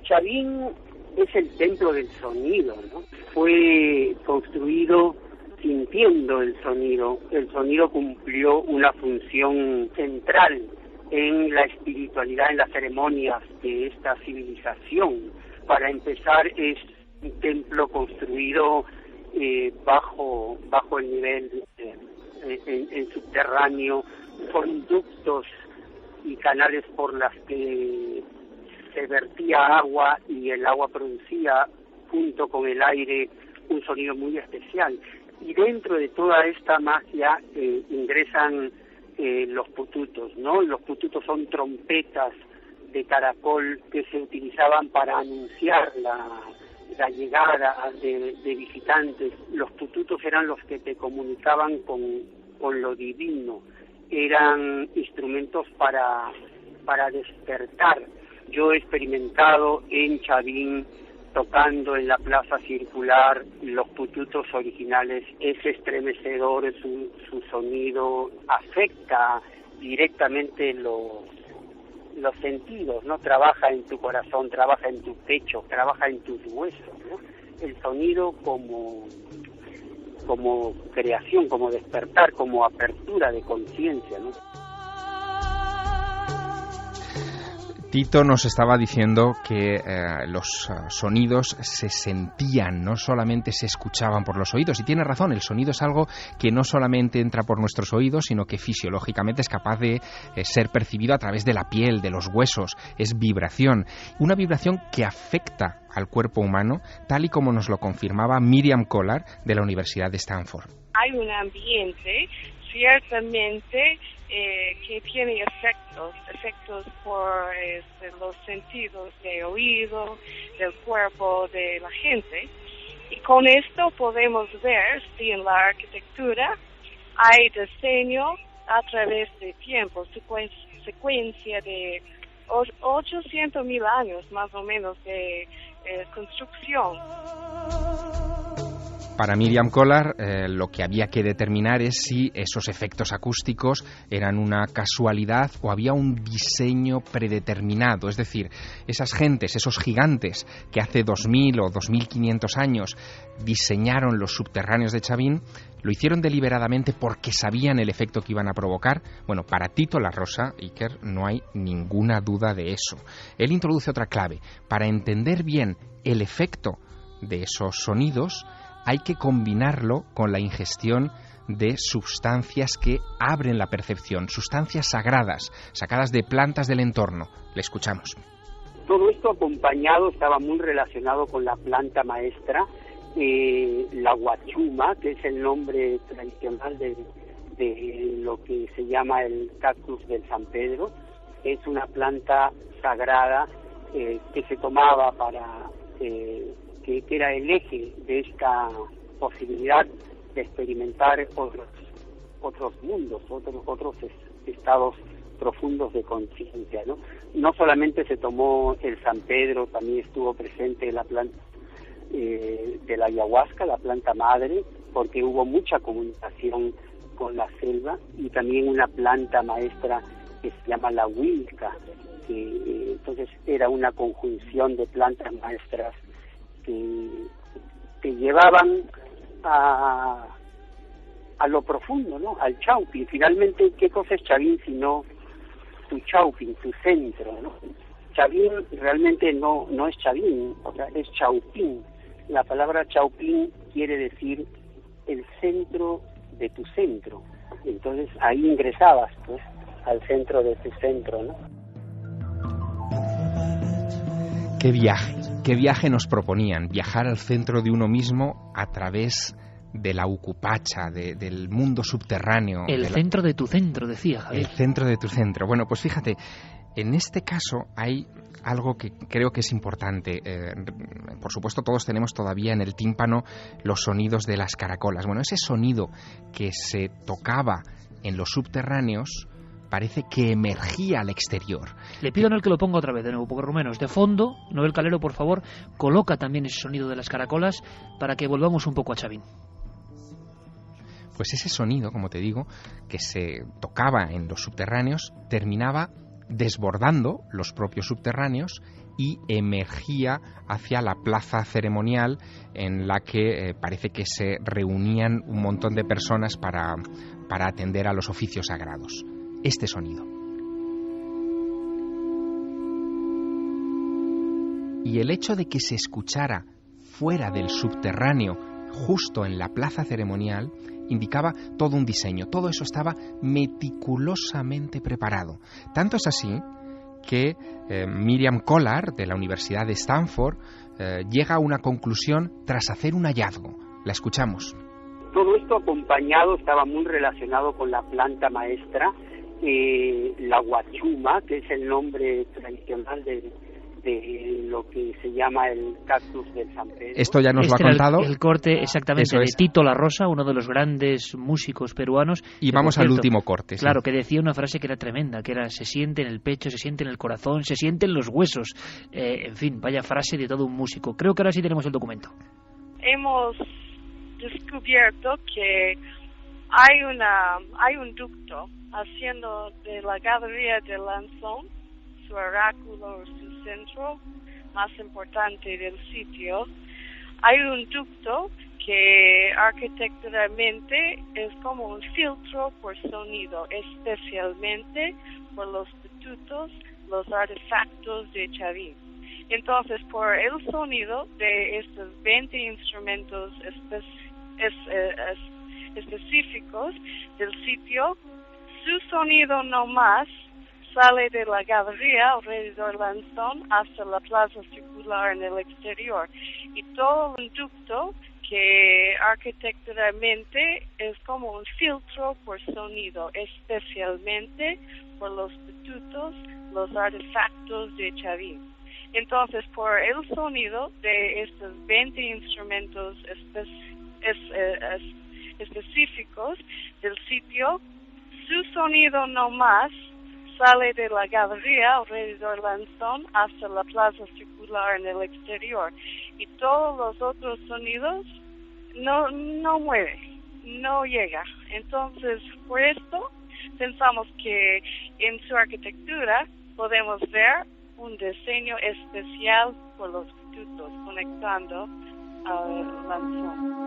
Chavín es el templo del sonido, ¿no? Fue construido sintiendo el sonido. El sonido cumplió una función central en la espiritualidad, en las ceremonias de esta civilización. Para empezar, es un templo construido bajo el nivel, en subterráneo, con ductos y canales por las que se vertía agua y el agua producía junto con el aire un sonido muy especial. Y dentro de toda esta magia ingresan los pututos, ¿no? Los pututos son trompetas de caracol que se utilizaban para anunciar la llegada de visitantes. Los pututos eran los que te comunicaban con lo divino, eran instrumentos para despertar. Yo he experimentado en Chavín, tocando en la plaza circular, los pututos originales. Es estremecedor, su sonido afecta directamente los sentidos, ¿no? Trabaja en tu corazón, trabaja en tu pecho, trabaja en tus huesos, ¿no? El sonido como creación, como despertar, como apertura de conciencia, ¿no? Tito nos estaba diciendo que los sonidos se sentían, no solamente se escuchaban por los oídos. Y tiene razón, el sonido es algo que no solamente entra por nuestros oídos, sino que fisiológicamente es capaz de ser percibido a través de la piel, de los huesos. Es vibración. Una vibración que afecta al cuerpo humano, tal y como nos lo confirmaba Miriam Collar de la Universidad de Stanford. Hay un ambiente, ciertamente, que tiene efectos por los sentidos de oído, del cuerpo de la gente. Y con esto podemos ver si en la arquitectura hay diseño a través de tiempo, secuencia de 800.000 años más o menos de construcción. Para Miriam Collar, lo que había que determinar es si esos efectos acústicos eran una casualidad o había un diseño predeterminado. Es decir, esas gentes, esos gigantes que hace 2000 o 2500 años diseñaron los subterráneos de Chavín, lo hicieron deliberadamente porque sabían el efecto que iban a provocar. Bueno, para Tito La Rosa, Iker, no hay ninguna duda de eso. Él introduce otra clave. Para entender bien el efecto de esos sonidos, hay que combinarlo con la ingestión de sustancias que abren la percepción, sustancias sagradas, sacadas de plantas del entorno. Le escuchamos. Todo esto acompañado, estaba muy relacionado con la planta maestra, la guachuma, que es el nombre tradicional de lo que se llama el cactus del San Pedro. Es una planta sagrada que se tomaba para... que era el eje de esta posibilidad de experimentar otros mundos, otros estados profundos de conciencia, ¿no? No solamente se tomó el San Pedro, también estuvo presente la planta de la ayahuasca, la planta madre, porque hubo mucha comunicación con la selva, y también una planta maestra que se llama la huilca, que entonces era una conjunción de plantas maestras que llevaban a lo profundo, ¿no? Al Chaupín. Finalmente, ¿qué cosa es Chavín sino tu Chaupín, tu centro, ¿no? Chavín realmente no es Chavín, o sea, es Chaupín. La palabra Chaupín quiere decir el centro de tu centro. Entonces ahí ingresabas, pues, al centro de tu centro, ¿no? Qué viaje nos proponían, viajar al centro de uno mismo a través de la Ucupacha, del mundo subterráneo. El centro de tu centro, decía Javier. El centro de tu centro. Bueno, pues fíjate, en este caso hay algo que creo que es importante. Por supuesto, todos tenemos todavía en el tímpano los sonidos de las caracolas. Bueno, ese sonido que se tocaba en los subterráneos parece que emergía al exterior. Le pido a Noel que lo ponga otra vez de nuevo, porque Rumenos, de fondo, Noel Calero, por favor, coloca también ese sonido de las caracolas para que volvamos un poco a Chavín. Pues ese sonido, como te digo, que se tocaba en los subterráneos, terminaba desbordando los propios subterráneos y emergía hacia la plaza ceremonial en la que parece que se reunían un montón de personas para atender a los oficios sagrados. Este sonido. Y el hecho de que se escuchara fuera del subterráneo, justo en la plaza ceremonial, indicaba todo un diseño. Todo eso estaba meticulosamente preparado. Tanto es así que Miriam Collard, de la Universidad de Stanford, llega a una conclusión tras hacer un hallazgo. La escuchamos. Todo esto acompañado, estaba muy relacionado con la planta maestra, la huachuma, que es el nombre tradicional de lo que se llama el cactus del San Pedro. Esto ya nos lo ha contado. El corte exactamente de Tito La Rosa, uno de los grandes músicos peruanos. Y vamos al último corte. Claro, que decía una frase que era tremenda, que era: se siente en el pecho, se siente en el corazón, se siente en los huesos. En fin, vaya frase de todo un músico. Creo que ahora sí tenemos el documento. Hemos descubierto que hay un ducto haciendo de la galería de Lanzón su oráculo, su centro más importante del sitio. Hay un ducto que arquitecturalmente es como un filtro por sonido, especialmente por los estatutos, los artefactos de Chavín. Entonces, por el sonido de estos 20 instrumentos específicos del sitio, su sonido no más sale de la galería alrededor del Lanzón hasta la plaza circular en el exterior. Y todo un ducto que arquitecturalmente es como un filtro por sonido, especialmente por los estatutos, los artefactos de Chavín. Entonces, por el sonido de estos 20 instrumentos específicos del sitio, su sonido no más sale de la galería alrededor del Lanzón hasta la plaza circular en el exterior. Y todos los otros sonidos no mueve, no llega. Entonces, por esto, pensamos que en su arquitectura podemos ver un diseño especial por los estatutos conectando al Lanzón.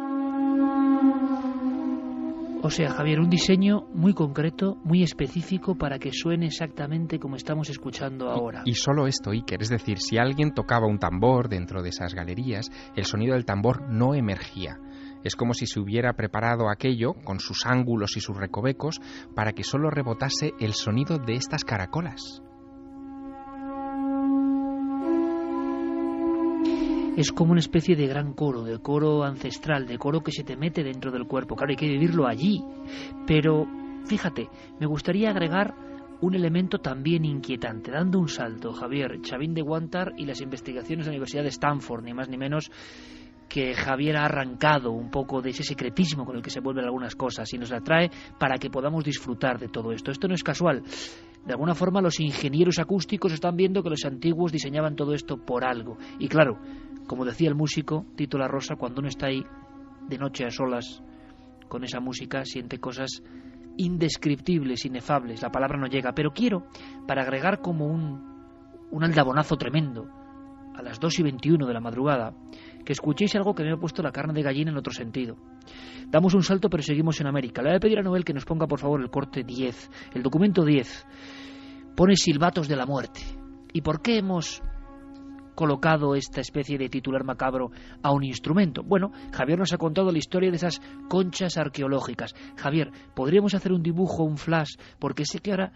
O sea, Javier, un diseño muy concreto, muy específico para que suene exactamente como estamos escuchando ahora. Y solo esto, Iker, es decir, si alguien tocaba un tambor dentro de esas galerías, el sonido del tambor no emergía. Es como si se hubiera preparado aquello, con sus ángulos y sus recovecos, para que solo rebotase el sonido de estas caracolas. Es como una especie de gran coro, de coro ancestral, de coro que se te mete dentro del cuerpo. Claro, hay que vivirlo allí. Pero, fíjate, me gustaría agregar un elemento también inquietante, dando un salto, Javier. Chavín de Guantar y las investigaciones de la Universidad de Stanford, ni más ni menos, que Javier ha arrancado un poco de ese secretismo con el que se vuelven algunas cosas y nos la trae para que podamos disfrutar de todo esto. Esto no es casual. De alguna forma los ingenieros acústicos están viendo que los antiguos diseñaban todo esto por algo. Y claro, como decía el músico Tito La Rosa, cuando uno está ahí de noche a solas con esa música, siente cosas indescriptibles, inefables. La palabra no llega. Pero quiero, para agregar como un aldabonazo tremendo, a las 2:21 de la madrugada, que escuchéis algo que me ha puesto la carne de gallina en otro sentido. Damos un salto, pero seguimos en América. Le voy a pedir a Noel que nos ponga, por favor, el corte 10. El documento 10 pone silbatos de la muerte. ¿Y por qué hemos colocado esta especie de titular macabro a un instrumento? Bueno, Javier nos ha contado la historia de esas conchas arqueológicas. Javier, ¿podríamos hacer un dibujo, un flash? Porque sé que ahora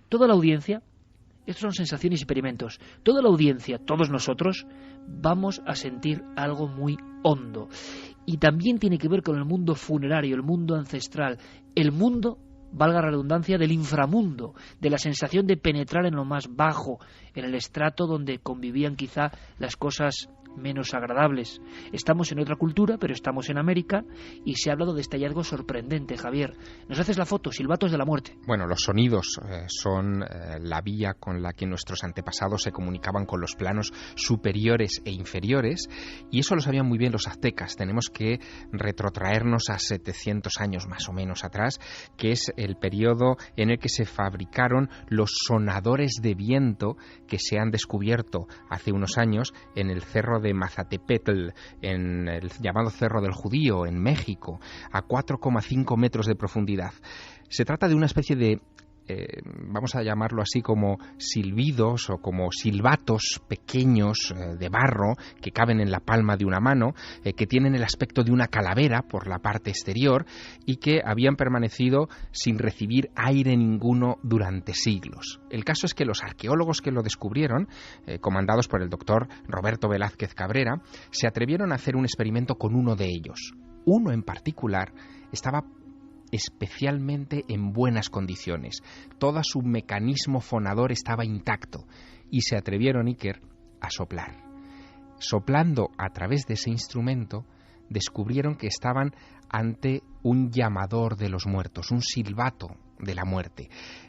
toda la audiencia, estos son sensaciones y experimentos, toda la audiencia, todos nosotros, vamos a sentir algo muy hondo. y también tiene que ver con el mundo funerario, el mundo ancestral, el mundo, valga la redundancia, del inframundo, de la sensación de penetrar en lo más bajo, en el estrato donde convivían quizá las cosas menos agradables. Estamos en otra cultura, pero estamos en América, y se ha hablado de este hallazgo sorprendente. Javier, ¿nos haces la foto? Silbatos de la muerte. Bueno, los sonidos son la vía con la que nuestros antepasados se comunicaban con los planos superiores e inferiores, y eso lo sabían muy bien los aztecas. Tenemos que retrotraernos a 700 años más o menos atrás, que es el periodo en el que se fabricaron los sonadores de viento que se han descubierto hace unos años en el cerro de Mazatepetl, en el llamado Cerro del Judío, en México, a 4,5 metros de profundidad. Se trata de una especie de, vamos a llamarlo así, como silbidos o como silbatos pequeños de barro que caben en la palma de una mano, que tienen el aspecto de una calavera por la parte exterior y que habían permanecido sin recibir aire ninguno durante siglos. El caso es que los arqueólogos que lo descubrieron, comandados por el doctor Roberto Velázquez Cabrera, se atrevieron a hacer un experimento con uno de ellos. Uno en particular estaba especialmente en buenas condiciones. Todo su mecanismo fonador estaba intacto y se atrevieron, Iker, a soplar. Soplando a través de ese instrumento, descubrieron que estaban ante un llamador de los muertos, un silbato de la muerte.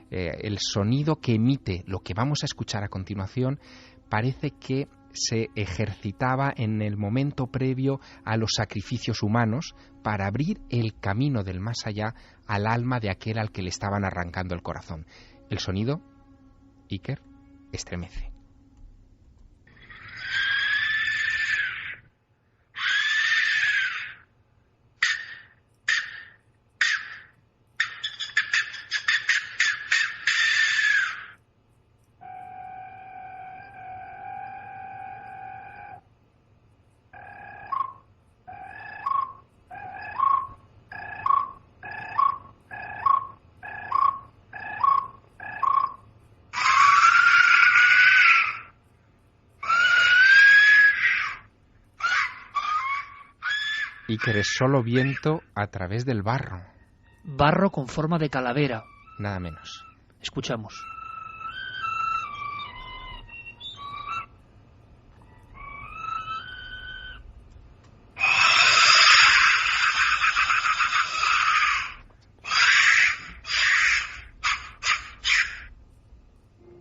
El sonido que emite lo que vamos a escuchar a continuación parece que se ejercitaba en el momento previo a los sacrificios humanos para abrir el camino del más allá al alma de aquel al que le estaban arrancando el corazón. El sonido, Iker, estremece. Iker, es solo viento a través del barro. Barro con forma de calavera. Nada menos. Escuchamos.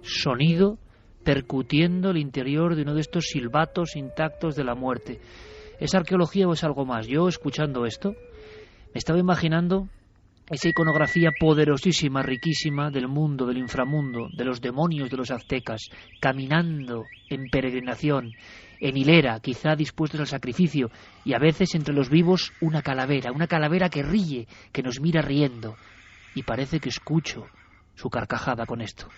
Sonido percutiendo el interior de uno de estos silbatos intactos de la muerte. ¿Es arqueología o es algo más? Yo, escuchando esto, me estaba imaginando esa iconografía poderosísima, riquísima del mundo, del inframundo, de los demonios de los aztecas, caminando en peregrinación, en hilera, quizá dispuestos al sacrificio, y a veces entre los vivos una calavera que ríe, que nos mira riendo, y parece que escucho su carcajada con esto.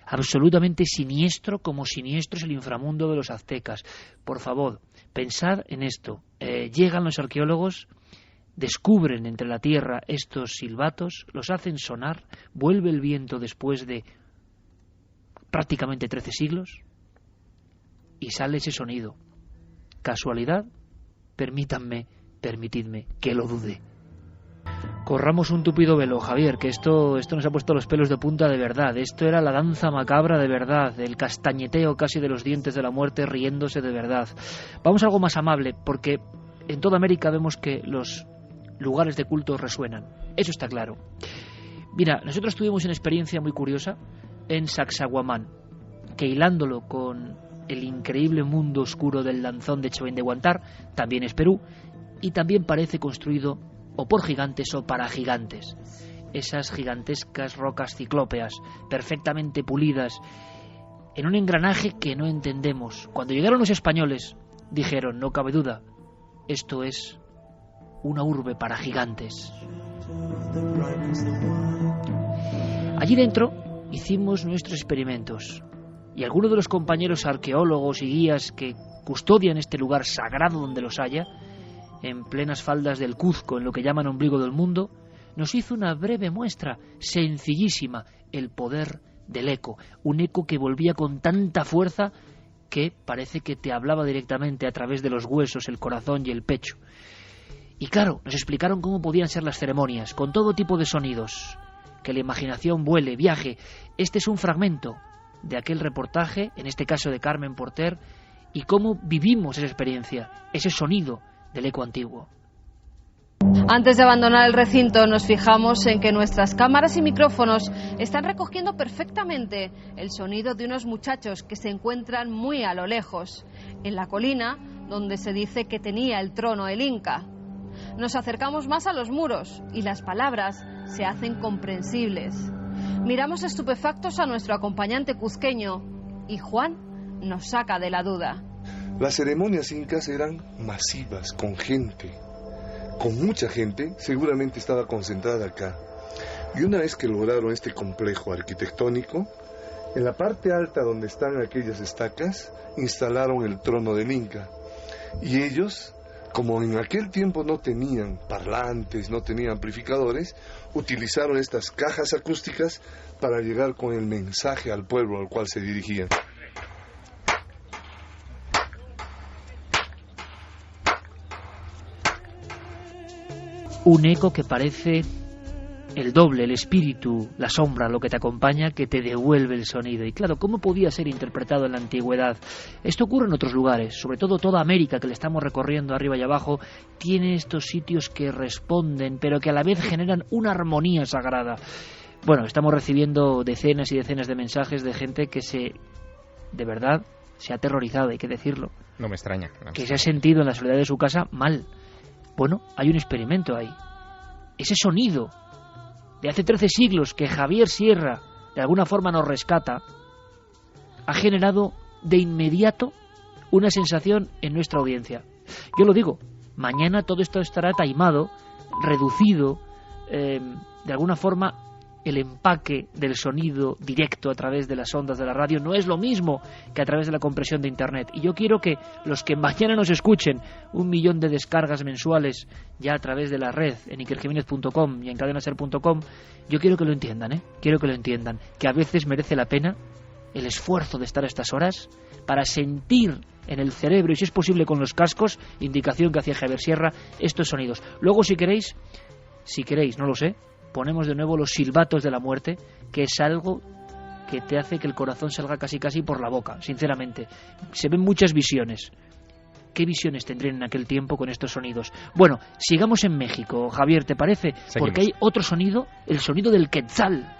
Absolutamente siniestro, como siniestro es el inframundo de los aztecas. Por favor, pensad en esto. Llegan los arqueólogos, descubren entre la tierra estos silbatos, los hacen sonar, vuelve el viento después de prácticamente 13 siglos y sale ese sonido. ¿Casualidad? Permitidme que lo dude. Corramos un tupido velo, Javier, que esto nos ha puesto los pelos de punta de verdad. Esto era la danza macabra de verdad, el castañeteo casi de los dientes de la muerte riéndose de verdad. Vamos a algo más amable, porque en toda América vemos que los lugares de culto resuenan. Eso está claro. Mira, nosotros tuvimos una experiencia muy curiosa en Sacsayhuamán, que hilándolo con el increíble mundo oscuro del Danzón de Chewén de Huántar, también es Perú, y también parece construido o por gigantes o para gigantes. Esas gigantescas rocas ciclópeas, perfectamente pulidas, en un engranaje que no entendemos. Cuando llegaron los españoles, dijeron, no cabe duda, esto es una urbe para gigantes. Allí dentro hicimos nuestros experimentos, y algunos de los compañeros arqueólogos y guías que custodian este lugar sagrado donde los haya, en plenas faldas del Cuzco, en lo que llaman ombligo del mundo, nos hizo una breve muestra, sencillísima, el poder del eco. Un eco que volvía con tanta fuerza que parece que te hablaba directamente a través de los huesos, el corazón y el pecho. Y claro, nos explicaron cómo podían ser las ceremonias, con todo tipo de sonidos. Que la imaginación vuele, viaje. Este es un fragmento de aquel reportaje, en este caso de Carmen Porter, y cómo vivimos esa experiencia, ese sonido del eco antiguo. Antes de abandonar el recinto nos fijamos en que nuestras cámaras y micrófonos están recogiendo perfectamente el sonido de unos muchachos que se encuentran muy a lo lejos, en la colina donde se dice que tenía el trono el Inca. Nos acercamos más a los muros y las palabras se hacen comprensibles. Miramos estupefactos a nuestro acompañante cuzqueño y Juan nos saca de la duda. Las ceremonias incas eran masivas, con gente. Con mucha gente, seguramente estaba concentrada acá. Y una vez que lograron este complejo arquitectónico, en la parte alta donde están aquellas estacas, instalaron el trono del Inca. Y ellos, como en aquel tiempo no tenían parlantes, no tenían amplificadores, utilizaron estas cajas acústicas para llegar con el mensaje al pueblo al cual se dirigían. Un eco que parece el doble, el espíritu, la sombra, lo que te acompaña, que te devuelve el sonido. Y claro, ¿cómo podía ser interpretado en la antigüedad? Esto ocurre en otros lugares, sobre todo toda América, que le estamos recorriendo arriba y abajo, tiene estos sitios que responden, pero que a la vez generan una armonía sagrada. Bueno, estamos recibiendo decenas y decenas de mensajes de gente que de verdad, se ha aterrorizado, hay que decirlo. No me extraña. Que se ha sentido en la soledad de su casa mal. Bueno, hay un experimento ahí. Ese sonido de hace 13 siglos que Javier Sierra de alguna forma nos rescata, ha generado de inmediato una sensación en nuestra audiencia. Yo lo digo, mañana todo esto estará taimado, reducido, de alguna forma el empaque del sonido directo a través de las ondas de la radio no es lo mismo que a través de la compresión de Internet. Y yo quiero que los que mañana nos escuchen, 1 millón de descargas mensuales ya a través de la red en ikerjimenez.com y en cadenaser.com, yo quiero que lo entiendan, quiero que lo entiendan, que a veces merece la pena el esfuerzo de estar a estas horas para sentir en el cerebro, y si es posible con los cascos, indicación que hacía Javier Sierra, estos sonidos. Luego si queréis, no lo sé, ponemos de nuevo los silbatos de la muerte, que es algo que te hace que el corazón salga casi por la boca, sinceramente. Se ven muchas visiones. ¿Qué visiones tendrían en aquel tiempo con estos sonidos? Bueno, sigamos en México, Javier, ¿te parece? Seguimos. Porque hay otro sonido, el sonido del quetzal.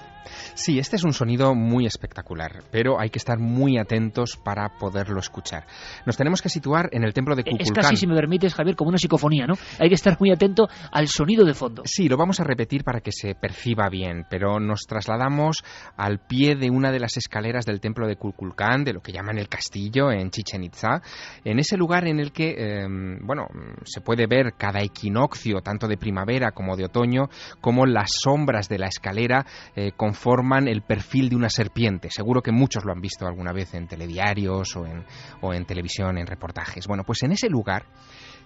Sí, este es un sonido muy espectacular, pero hay que estar muy atentos para poderlo escuchar. Nos tenemos que situar en el templo de Kukulcán. Es casi, si me permites, Javier, como una psicofonía, ¿no? Hay que estar muy atento al sonido de fondo. Sí, lo vamos a repetir para que se perciba bien, pero nos trasladamos al pie de una de las escaleras del templo de Kukulcán, de lo que llaman el castillo en Chichén Itzá, en ese lugar en el que, se puede ver cada equinoccio, tanto de primavera como de otoño, como las sombras de la escalera conforman el perfil de una serpiente. Seguro que muchos lo han visto alguna vez en telediarios o en televisión, en reportajes. Bueno, pues en ese lugar,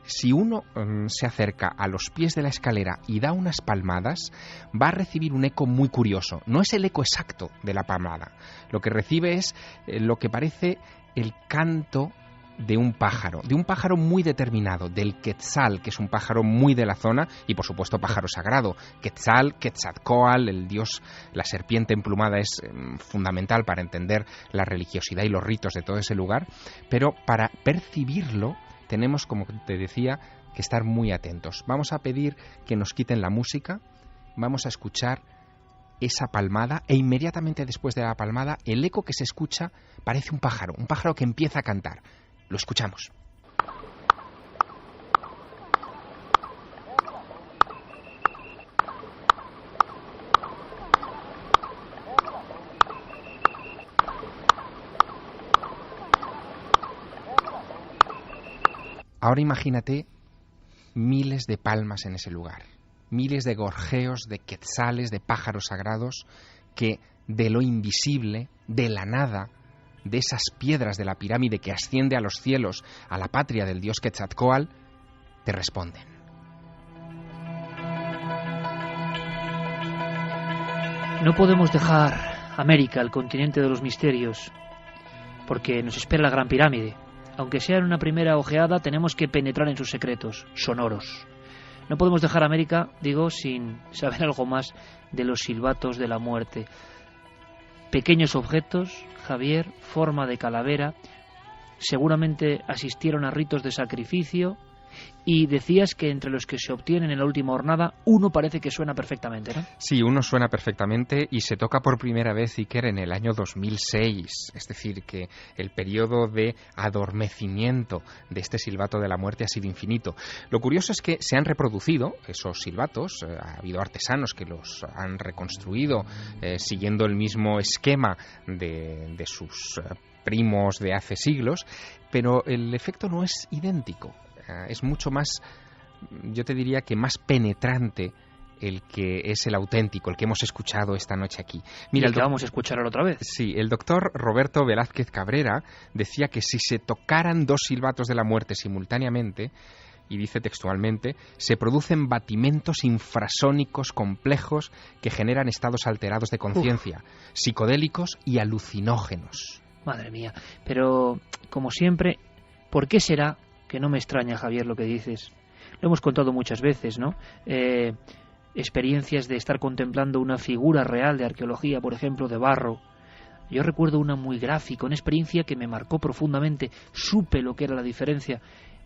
si uno se acerca a los pies de la escalera y da unas palmadas, va a recibir un eco muy curioso. No es el eco exacto de la palmada. Lo que recibe es lo que parece el canto de un pájaro muy determinado, del quetzal, que es un pájaro muy de la zona y por supuesto pájaro sagrado. Quetzal, Quetzalcóatl, el dios, la serpiente emplumada es fundamental para entender la religiosidad y los ritos de todo ese lugar, pero para percibirlo tenemos, como te decía, que estar muy atentos. Vamos a pedir que nos quiten la música, vamos a escuchar esa palmada e inmediatamente después de la palmada el eco que se escucha parece un pájaro que empieza a cantar. Lo escuchamos. Ahora imagínate miles de palmas en ese lugar, miles de gorjeos, de quetzales, de pájaros sagrados que de lo invisible, de la nada, de esas piedras de la pirámide que asciende a los cielos, a la patria del dios Quetzalcóatl, te responden. No podemos dejar América, el continente de los misterios, porque nos espera la Gran Pirámide. Aunque sea en una primera ojeada, tenemos que penetrar en sus secretos sonoros. No podemos dejar América, digo, sin saber algo más de los silbatos de la muerte. Pequeños objetos, Javier, forma de calavera, seguramente asistieron a ritos de sacrificio, y decías que entre los que se obtienen en la última hornada, uno parece que suena perfectamente, ¿no? Sí, uno suena perfectamente y se toca por primera vez, Iker, en el año 2006. Es decir, que el periodo de adormecimiento de este silbato de la muerte ha sido infinito. Lo curioso es que se han reproducido esos silbatos, ha habido artesanos que los han reconstruido siguiendo el mismo esquema de sus primos de hace siglos, pero el efecto no es idéntico. Es mucho más, yo te diría que más penetrante el que es el auténtico, el que hemos escuchado esta noche aquí. Mira, el que vamos a escuchar otra vez. Sí, el doctor Roberto Velázquez Cabrera decía que si se tocaran dos silbatos de la muerte simultáneamente, y dice textualmente, se producen batimentos infrasónicos complejos que generan estados alterados de conciencia, psicodélicos y alucinógenos. Madre mía, pero como siempre, ¿por qué será? Que no me extraña, Javier, lo que dices. Lo hemos contado muchas veces, ¿no? Experiencias de estar contemplando una figura real de arqueología, por ejemplo, de barro. Yo recuerdo una muy gráfica, una experiencia que me marcó profundamente. Supe lo que era la diferencia.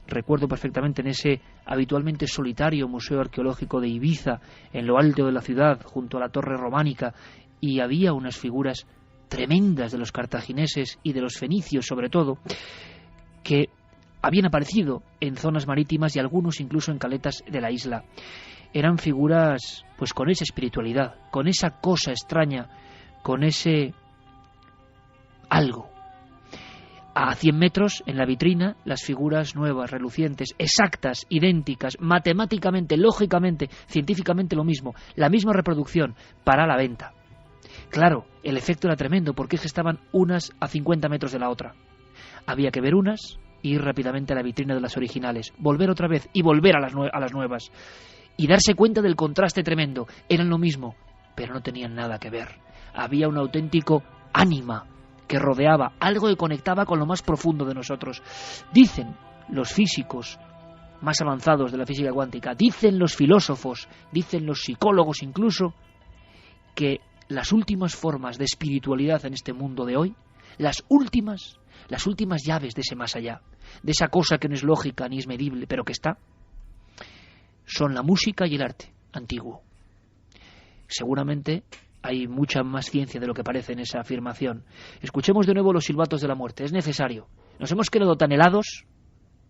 Recuerdo perfectamente en ese habitualmente solitario museo arqueológico de Ibiza, en lo alto de la ciudad, junto a la torre románica, y había unas figuras tremendas de los cartagineses y de los fenicios, sobre todo, que habían aparecido en zonas marítimas y algunos incluso en caletas de la isla. Eran figuras pues con esa espiritualidad, con esa cosa extraña, con ese algo. A 100 metros, en la vitrina, las figuras nuevas, relucientes, exactas, idénticas, matemáticamente, lógicamente, científicamente lo mismo, la misma reproducción, para la venta. Claro, el efecto era tremendo, porque es que estaban unas a 50 metros de la otra. Había que ver unas, ir rápidamente a la vitrina de las originales, volver otra vez y volver a las nuevas, y darse cuenta del contraste tremendo. Eran lo mismo, pero no tenían nada que ver. Había un auténtico ánima que rodeaba, algo que conectaba con lo más profundo de nosotros. Dicen los físicos más avanzados de la física cuántica, dicen los filósofos, dicen los psicólogos incluso, que las últimas formas de espiritualidad en este mundo de hoy, las últimas llaves de ese más allá, de esa cosa que no es lógica ni es medible, pero que está, son la música y el arte antiguo. Seguramente hay mucha más ciencia de lo que parece en esa afirmación. Escuchemos de nuevo los silbatos de la muerte, es necesario. Nos hemos quedado tan helados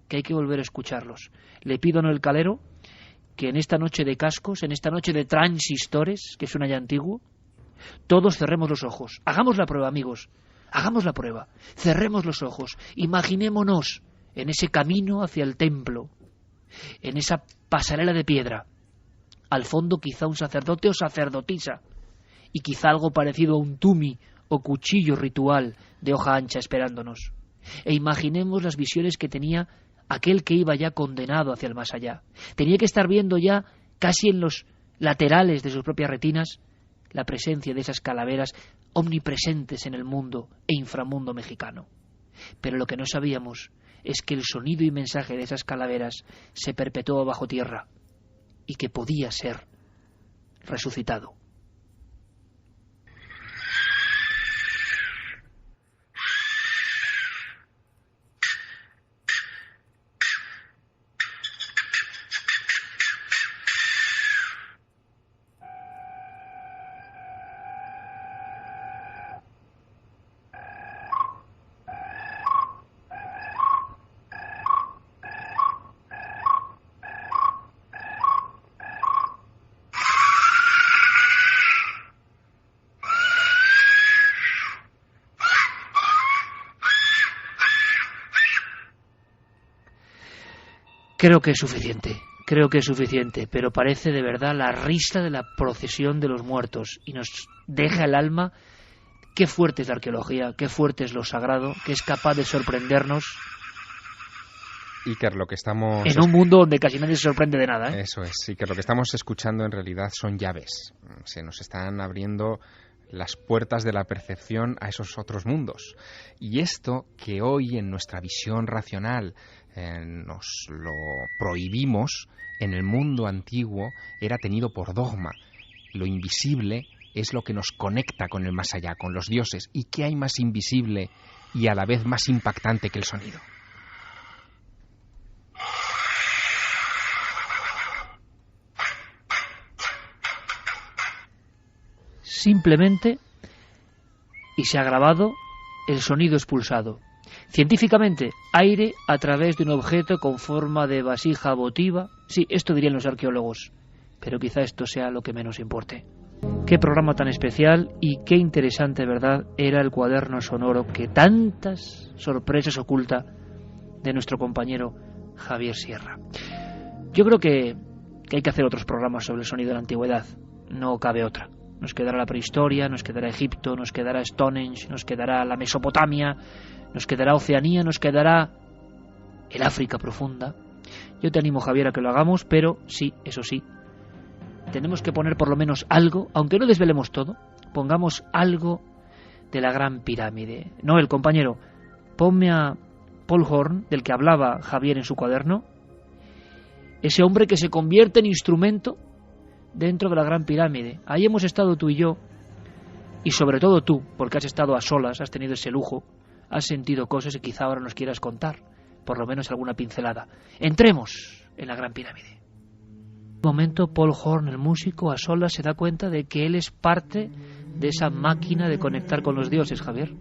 que hay que volver a escucharlos. Le pido a Noel Calero que en esta noche de cascos, en esta noche de transistores, que suena ya antiguo, todos cerremos los ojos. Hagamos la prueba, amigos. Hagamos la prueba. Cerremos los ojos. Imaginémonos en ese camino hacia el templo, en esa pasarela de piedra. Al fondo quizá un sacerdote o sacerdotisa, y quizá algo parecido a un tumi o cuchillo ritual de hoja ancha esperándonos. E imaginemos las visiones que tenía aquel que iba ya condenado hacia el más allá. Tenía que estar viendo ya, casi en los laterales de sus propias retinas, la presencia de esas calaveras omnipresentes en el mundo e inframundo mexicano. Pero lo que no sabíamos es que el sonido y mensaje de esas calaveras se perpetuó bajo tierra y que podía ser resucitado. Creo que es suficiente, pero parece de verdad la risa de la procesión de los muertos y nos deja el alma. Qué fuerte es la arqueología, qué fuerte es lo sagrado, que es capaz de sorprendernos Iker, lo que estamos... En un mundo donde casi nadie se sorprende de nada, ¿eh? Eso es, Iker, lo que estamos escuchando en realidad son llaves. Se nos están abriendo las puertas de la percepción a esos otros mundos. Y esto que hoy en nuestra visión racional nos lo prohibimos, en el mundo antiguo era tenido por dogma. Lo invisible es lo que nos conecta con el más allá, con los dioses. ¿Y qué hay más invisible y a la vez más impactante que el sonido? Simplemente, y se ha grabado, el sonido expulsado. Científicamente, aire a través de un objeto con forma de vasija votiva. Sí, esto dirían los arqueólogos, pero quizá esto sea lo que menos importe. Qué programa tan especial y qué interesante, ¿verdad?, era el cuaderno sonoro que tantas sorpresas oculta de nuestro compañero Javier Sierra. Yo creo que hay que hacer otros programas sobre el sonido de la antigüedad. No cabe otra. Nos quedará la prehistoria, nos quedará Egipto, nos quedará Stonehenge, nos quedará la Mesopotamia, nos quedará Oceanía, nos quedará el África profunda. Yo te animo, Javier, a que lo hagamos, pero sí, eso sí, tenemos que poner por lo menos algo, aunque no desvelemos todo, pongamos algo de la Gran Pirámide. Noel, compañero, ponme a Paul Horn, del que hablaba Javier en su cuaderno, ese hombre que se convierte en instrumento dentro de la Gran Pirámide. Ahí hemos estado tú y yo, y sobre todo tú, porque has estado a solas, has tenido ese lujo, has sentido cosas y quizá ahora nos quieras contar, por lo menos alguna pincelada. Entremos en la Gran Pirámide. En un momento, Paul Horn, el músico, a solas se da cuenta de que él es parte de esa máquina de conectar con los dioses, Javier.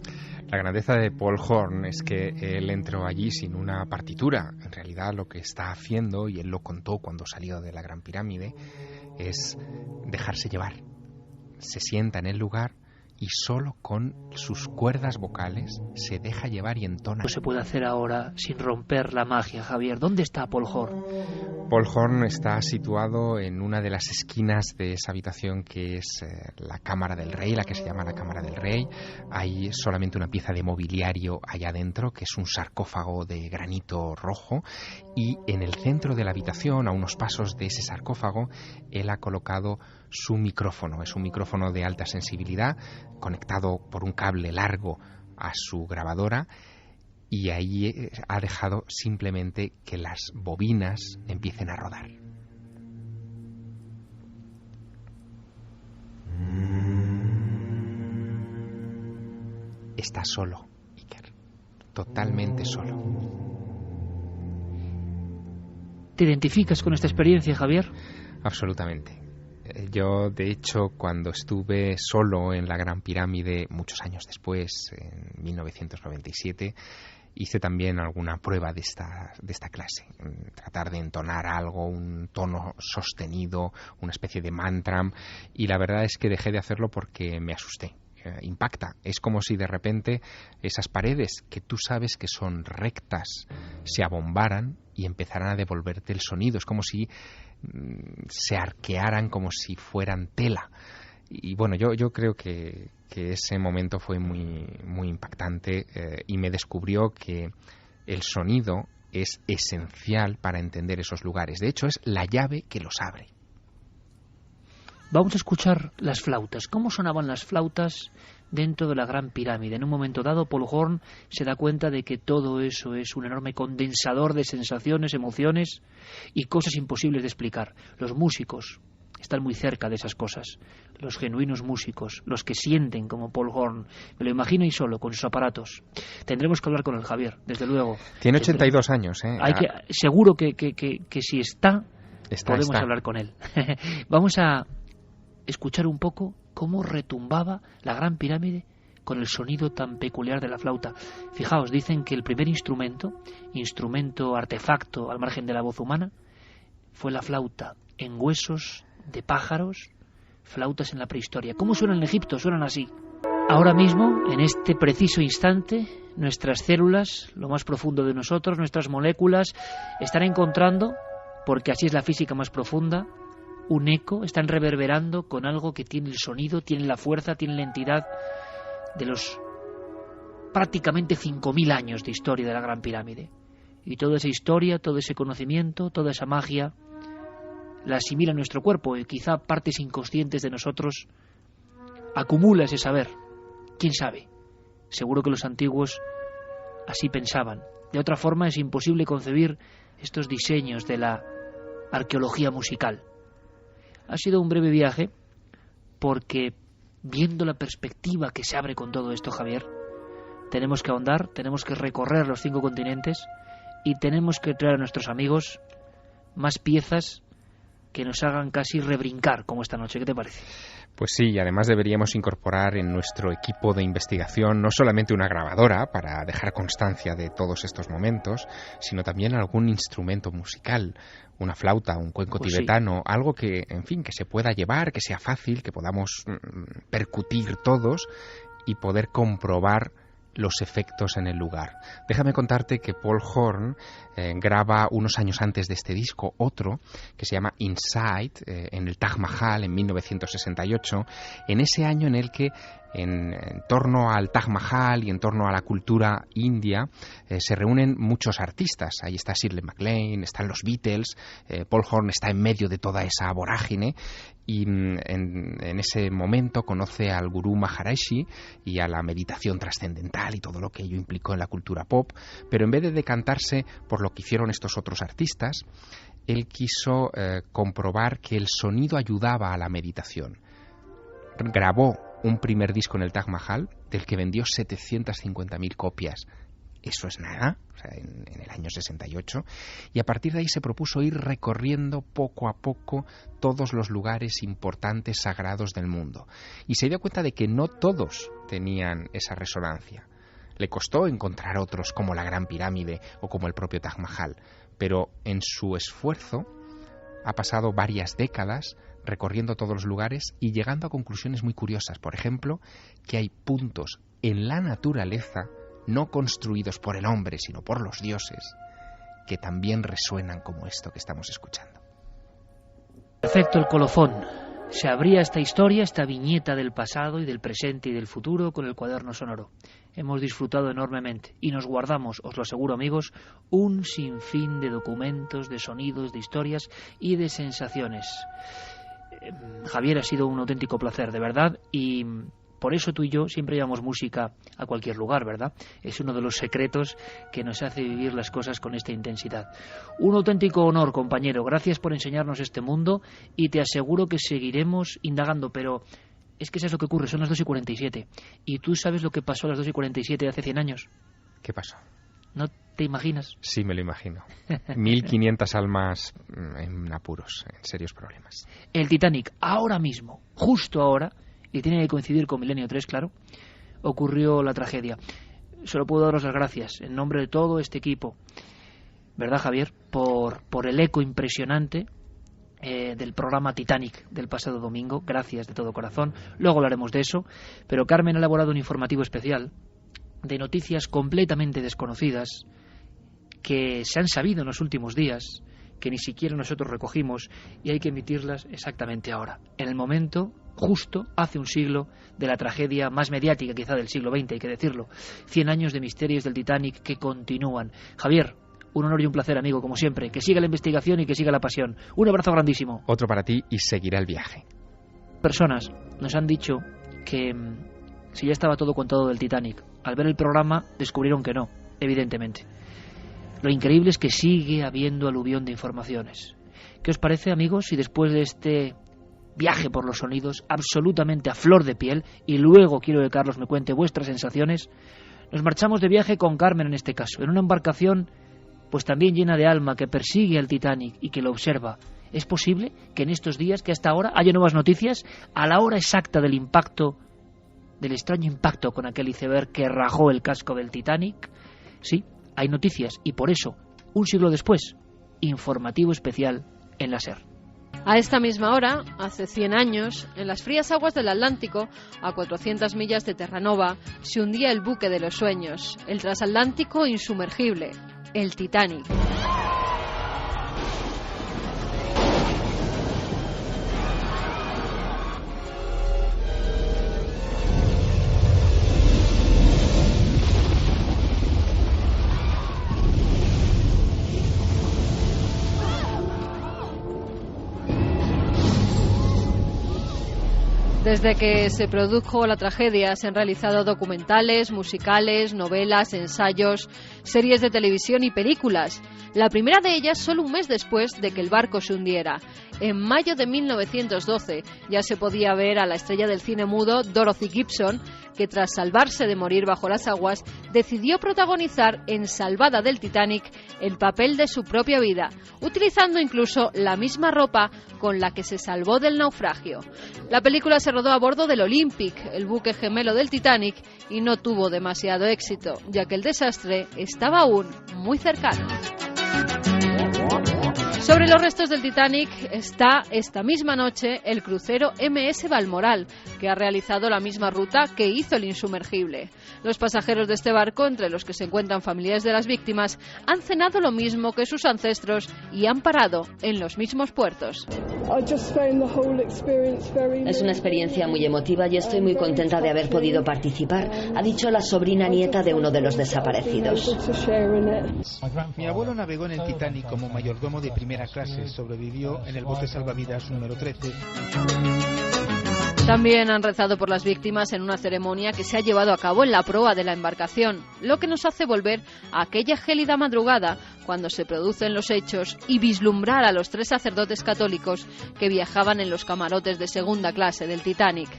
La grandeza de Paul Horn es que él entró allí sin una partitura. En realidad lo que está haciendo, y él lo contó cuando salió de la Gran Pirámide, es dejarse llevar. Se sienta en el lugar y solo con sus cuerdas vocales se deja llevar y entona. No se puede hacer ahora sin romper la magia, Javier. ¿Dónde está Paul Horn? Paul Horn está situado en una de las esquinas de esa habitación que es la Cámara del Rey, la que se llama la Cámara del Rey. Hay solamente una pieza de mobiliario allá adentro, que es un sarcófago de granito rojo, y en el centro de la habitación, a unos pasos de ese sarcófago, él ha colocado su micrófono. Es un micrófono de alta sensibilidad, conectado por un cable largo a su grabadora, y ahí ha dejado simplemente que las bobinas empiecen a rodar. Está solo, Iker, totalmente solo. ¿Te identificas con esta experiencia, Javier? Absolutamente. Yo, de hecho, cuando estuve solo en la Gran Pirámide, muchos años después, en 1997, hice también alguna prueba de esta clase. Tratar de entonar algo, un tono sostenido, una especie de mantra, y la verdad es que dejé de hacerlo porque me asusté. Impacta. Es como si de repente esas paredes que tú sabes que son rectas se abombaran y empezaran a devolverte el sonido. Es como si se arquearan, como si fueran tela. Y bueno, yo creo que ese momento fue muy, muy impactante, y me descubrió que el sonido es esencial para entender esos lugares. De hecho, es la llave que los abre. Vamos a escuchar las flautas. ¿Cómo sonaban las flautas dentro de la Gran Pirámide? En un momento dado, Paul Horn se da cuenta de que todo eso es un enorme condensador de sensaciones, emociones y cosas imposibles de explicar. Los músicos están muy cerca de esas cosas. Los genuinos músicos, los que sienten como Paul Horn. Me lo imagino ahí solo, con sus aparatos. Tendremos que hablar con el Javier, desde luego. Tiene 82 años, ¿eh? Seguro que si podemos hablar con él. Vamos a escuchar un poco cómo retumbaba la Gran Pirámide con el sonido tan peculiar de la flauta. Fijaos, dicen que el primer instrumento, artefacto al margen de la voz humana, fue la flauta en huesos de pájaros, flautas en la prehistoria. ¿Cómo suenan en Egipto? Suenan así. Ahora mismo, en este preciso instante, nuestras células, lo más profundo de nosotros, nuestras moléculas, están encontrando, porque así es la física más profunda, un eco, están reverberando con algo que tiene el sonido, tiene la fuerza, tiene la entidad de los prácticamente 5.000 años de historia de la Gran Pirámide. Y toda esa historia, todo ese conocimiento, toda esa magia, la asimila nuestro cuerpo y quizá partes inconscientes de nosotros acumula ese saber. ¿Quién sabe? Seguro que los antiguos así pensaban. De otra forma es imposible concebir estos diseños de la arqueología musical. Ha sido un breve viaje porque, viendo la perspectiva que se abre con todo esto, Javier, tenemos que ahondar, tenemos que recorrer los 5 continentes y tenemos que traer a nuestros amigos más piezas que nos hagan casi rebrincar como esta noche. ¿Qué te parece? Pues sí, y además deberíamos incorporar en nuestro equipo de investigación no solamente una grabadora para dejar constancia de todos estos momentos, sino también algún instrumento musical, una flauta, un cuenco tibetano, sí. Algo que, en fin, que se pueda llevar, que sea fácil, que podamos percutir todos y poder comprobar los efectos en el lugar. Déjame contarte que Paul Horn graba unos años antes de este disco otro que se llama Inside en el Taj Mahal en 1968, en ese año en el que en torno al Taj Mahal y en torno a la cultura india se reúnen muchos artistas. Ahí está Shirley MacLaine, están los Beatles, Paul Horn está en medio de toda esa vorágine y en ese momento conoce al gurú Maharishi y a la meditación trascendental y todo lo que ello implicó en la cultura pop, pero en vez de decantarse por lo que hicieron estos otros artistas, él quiso comprobar que el sonido ayudaba a la meditación. Grabó un primer disco en el Taj Mahal del que vendió 750.000 copias. Eso es nada, o sea, en el año 68, y a partir de ahí se propuso ir recorriendo poco a poco todos los lugares importantes sagrados del mundo, y se dio cuenta de que no todos tenían esa resonancia. Le costó encontrar otros como la Gran Pirámide o como el propio Taj Mahal, pero en su esfuerzo ha pasado varias décadas recorriendo todos los lugares y llegando a conclusiones muy curiosas. Por ejemplo, que hay puntos en la naturaleza no construidos por el hombre, sino por los dioses, que también resuenan como esto que estamos escuchando. Perfecto el colofón. Se abría esta historia, esta viñeta del pasado y del presente y del futuro con el cuaderno sonoro. Hemos disfrutado enormemente y nos guardamos, os lo aseguro amigos, un sinfín de documentos, de sonidos, de historias y de sensaciones. Javier, ha sido un auténtico placer, de verdad, y por eso tú y yo siempre llevamos música a cualquier lugar, ¿verdad? Es uno de los secretos que nos hace vivir las cosas con esta intensidad. Un auténtico honor, compañero. Gracias por enseñarnos este mundo y te aseguro que seguiremos indagando, pero es que eso es lo que ocurre, son las 2:47. ¿Y tú sabes lo que pasó a las 2:47 de hace 100 años? ¿Qué pasó? ¿No te imaginas? Sí, me lo imagino. 1.500 almas en apuros, en serios problemas. El Titanic, ahora mismo, justo ahora, y tiene que coincidir con Milenio 3, claro, ocurrió la tragedia. Solo puedo daros las gracias en nombre de todo este equipo, ¿verdad, Javier? Por el eco impresionante del programa Titanic del pasado domingo. Gracias de todo corazón. Luego hablaremos de eso, pero Carmen ha elaborado un informativo especial de noticias completamente desconocidas que se han sabido en los últimos días, que ni siquiera nosotros recogimos, y hay que emitirlas exactamente ahora, en el momento justo hace un siglo de la tragedia más mediática quizá del siglo XX, hay que decirlo. 100 años de misterios del Titanic que continúan. Javier, un honor y un placer, amigo, como siempre. Que siga la investigación y que siga la pasión. Un abrazo grandísimo. Otro para ti y seguirá el viaje. Personas nos han dicho que si ya estaba todo contado del Titanic, al ver el programa descubrieron que no, evidentemente. Lo increíble es que sigue habiendo aluvión de informaciones. ¿Qué os parece, amigos, si después de este viaje por los sonidos absolutamente a flor de piel, y luego quiero que Carlos me cuente vuestras sensaciones, nos marchamos de viaje con Carmen en este caso, en una embarcación pues también llena de alma que persigue al Titanic y que lo observa? ¿Es posible que en estos días, que hasta ahora haya nuevas noticias a la hora exacta del impacto, del extraño impacto con aquel iceberg que rajó el casco del Titanic? Sí, hay noticias y por eso, un siglo después, informativo especial en la SER. A esta misma hora, hace 100 años, en las frías aguas del Atlántico, a 400 millas de Terranova, se hundía el buque de los sueños, el transatlántico insumergible, el Titanic. Desde que se produjo la tragedia se han realizado documentales, musicales, novelas, ensayos, series de televisión y películas. La primera de ellas solo un mes después de que el barco se hundiera. En mayo de 1912 ya se podía ver a la estrella del cine mudo Dorothy Gibson, que tras salvarse de morir bajo las aguas, decidió protagonizar en Salvada del Titanic el papel de su propia vida, utilizando incluso la misma ropa con la que se salvó del naufragio. La película se rodó a bordo del Olympic, el buque gemelo del Titanic, y no tuvo demasiado éxito, ya que el desastre estaba aún muy cercano. Sobre los restos del Titanic está esta misma noche el crucero MS Balmoral, que ha realizado la misma ruta que hizo el insumergible. Los pasajeros de este barco, entre los que se encuentran familiares de las víctimas, han cenado lo mismo que sus ancestros y han parado en los mismos puertos. Es una experiencia muy emotiva y estoy muy contenta de haber podido participar, ha dicho la sobrina nieta de uno de los desaparecidos. Mi abuelo navegó en el Titanic como mayordomo de primera clase, sobrevivió en el bote salvavidas número 13. También han rezado por las víctimas en una ceremonia que se ha llevado a cabo en la proa de la embarcación, lo que nos hace volver a aquella gélida madrugada cuando se producen los hechos y vislumbrar a los 3 sacerdotes católicos que viajaban en los camarotes de segunda clase del Titanic.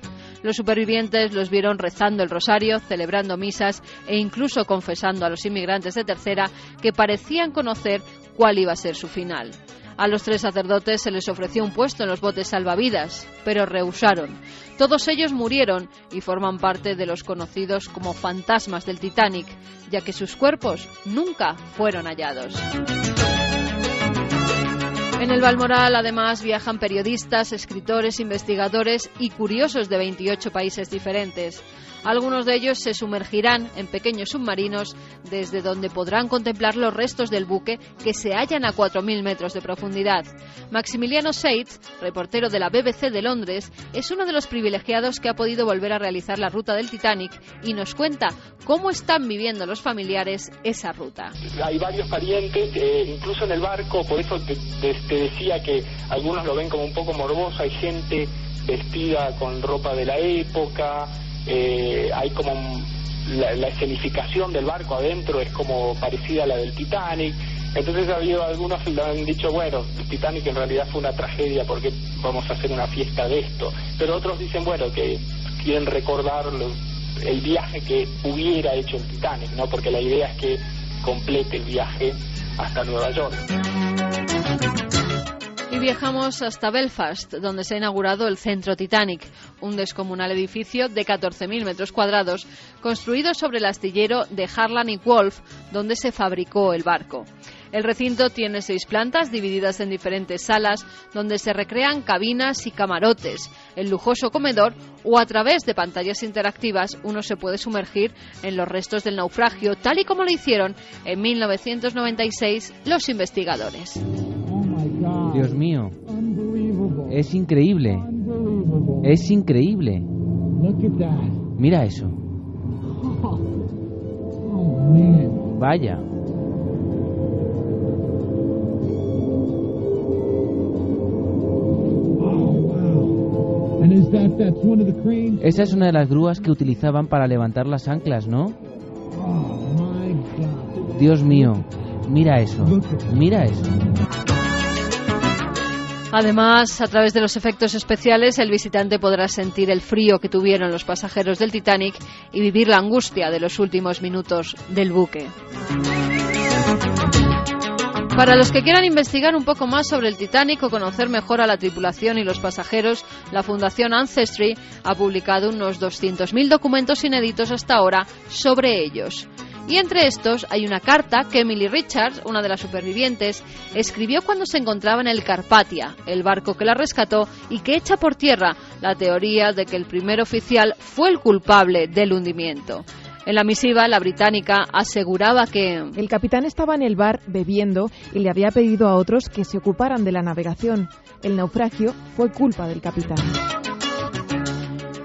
Los supervivientes los vieron rezando el rosario, celebrando misas e incluso confesando a los inmigrantes de tercera que parecían conocer cuál iba a ser su final. A los 3 sacerdotes se les ofreció un puesto en los botes salvavidas, pero rehusaron. Todos ellos murieron y forman parte de los conocidos como fantasmas del Titanic, ya que sus cuerpos nunca fueron hallados. En el Balmoral, además, viajan periodistas, escritores, investigadores y curiosos de 28 países diferentes. Algunos de ellos se sumergirán en pequeños submarinos desde donde podrán contemplar los restos del buque que se hallan a 4.000 metros de profundidad. Maximiliano Seitz, reportero de la BBC de Londres, es uno de los privilegiados que ha podido volver a realizar la ruta del Titanic y nos cuenta cómo están viviendo los familiares esa ruta. Hay varios parientes, incluso en el barco, por eso te decía que algunos lo ven como un poco morboso, hay gente vestida con ropa de la época. Hay como la escenificación del barco adentro es como parecida a la del Titanic. Entonces ha habido algunos que le han dicho, bueno, el Titanic en realidad fue una tragedia, porque vamos a hacer una fiesta de esto. Pero otros dicen, bueno, que quieren recordar el viaje que hubiera hecho el Titanic, ¿no? Porque la idea es que complete el viaje hasta Nueva York. Y viajamos hasta Belfast, donde se ha inaugurado el Centro Titanic, un descomunal edificio de 14.000 metros cuadrados, construido sobre el astillero de Harland y Wolff, donde se fabricó el barco. El recinto tiene 6 plantas divididas en diferentes salas, donde se recrean cabinas y camarotes, el lujoso comedor, o a través de pantallas interactivas uno se puede sumergir en los restos del naufragio, tal y como lo hicieron en 1996 los investigadores. Dios mío, es increíble, es increíble. Mira eso. Vaya. Esa es una de las grúas que utilizaban para levantar las anclas, ¿no? Dios mío, mira eso, mira eso. Además, a través de los efectos especiales, el visitante podrá sentir el frío que tuvieron los pasajeros del Titanic y vivir la angustia de los últimos minutos del buque. Para los que quieran investigar un poco más sobre el Titanic o conocer mejor a la tripulación y los pasajeros, la Fundación Ancestry ha publicado unos 200.000 documentos inéditos hasta ahora sobre ellos. Y entre estos hay una carta que Emily Richards, una de las supervivientes, escribió cuando se encontraba en el Carpathia, el barco que la rescató, y que echa por tierra la teoría de que el primer oficial fue el culpable del hundimiento. En la misiva, la británica aseguraba que el capitán estaba en el bar bebiendo y le había pedido a otros que se ocuparan de la navegación. El naufragio fue culpa del capitán.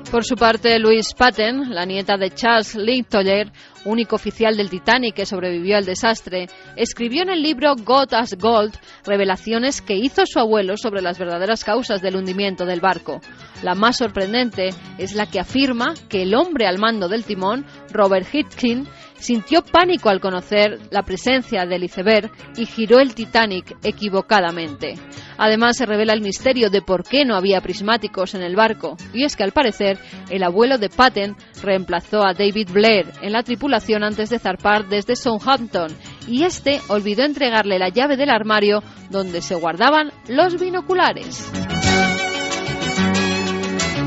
Por su parte, Louise Patten, la nieta de Charles Linktoller, único oficial del Titanic que sobrevivió al desastre, escribió en el libro God as Gold revelaciones que hizo su abuelo sobre las verdaderas causas del hundimiento del barco. La más sorprendente es la que afirma que el hombre al mando del timón, Robert Hitchins, sintió pánico al conocer la presencia del iceberg y giró el Titanic equivocadamente. Además, se revela el misterio de por qué no había prismáticos en el barco, y es que al parecer el abuelo de Patton reemplazó a David Blair en la tripulación antes de zarpar desde Southampton, y este olvidó entregarle la llave del armario donde se guardaban los binoculares.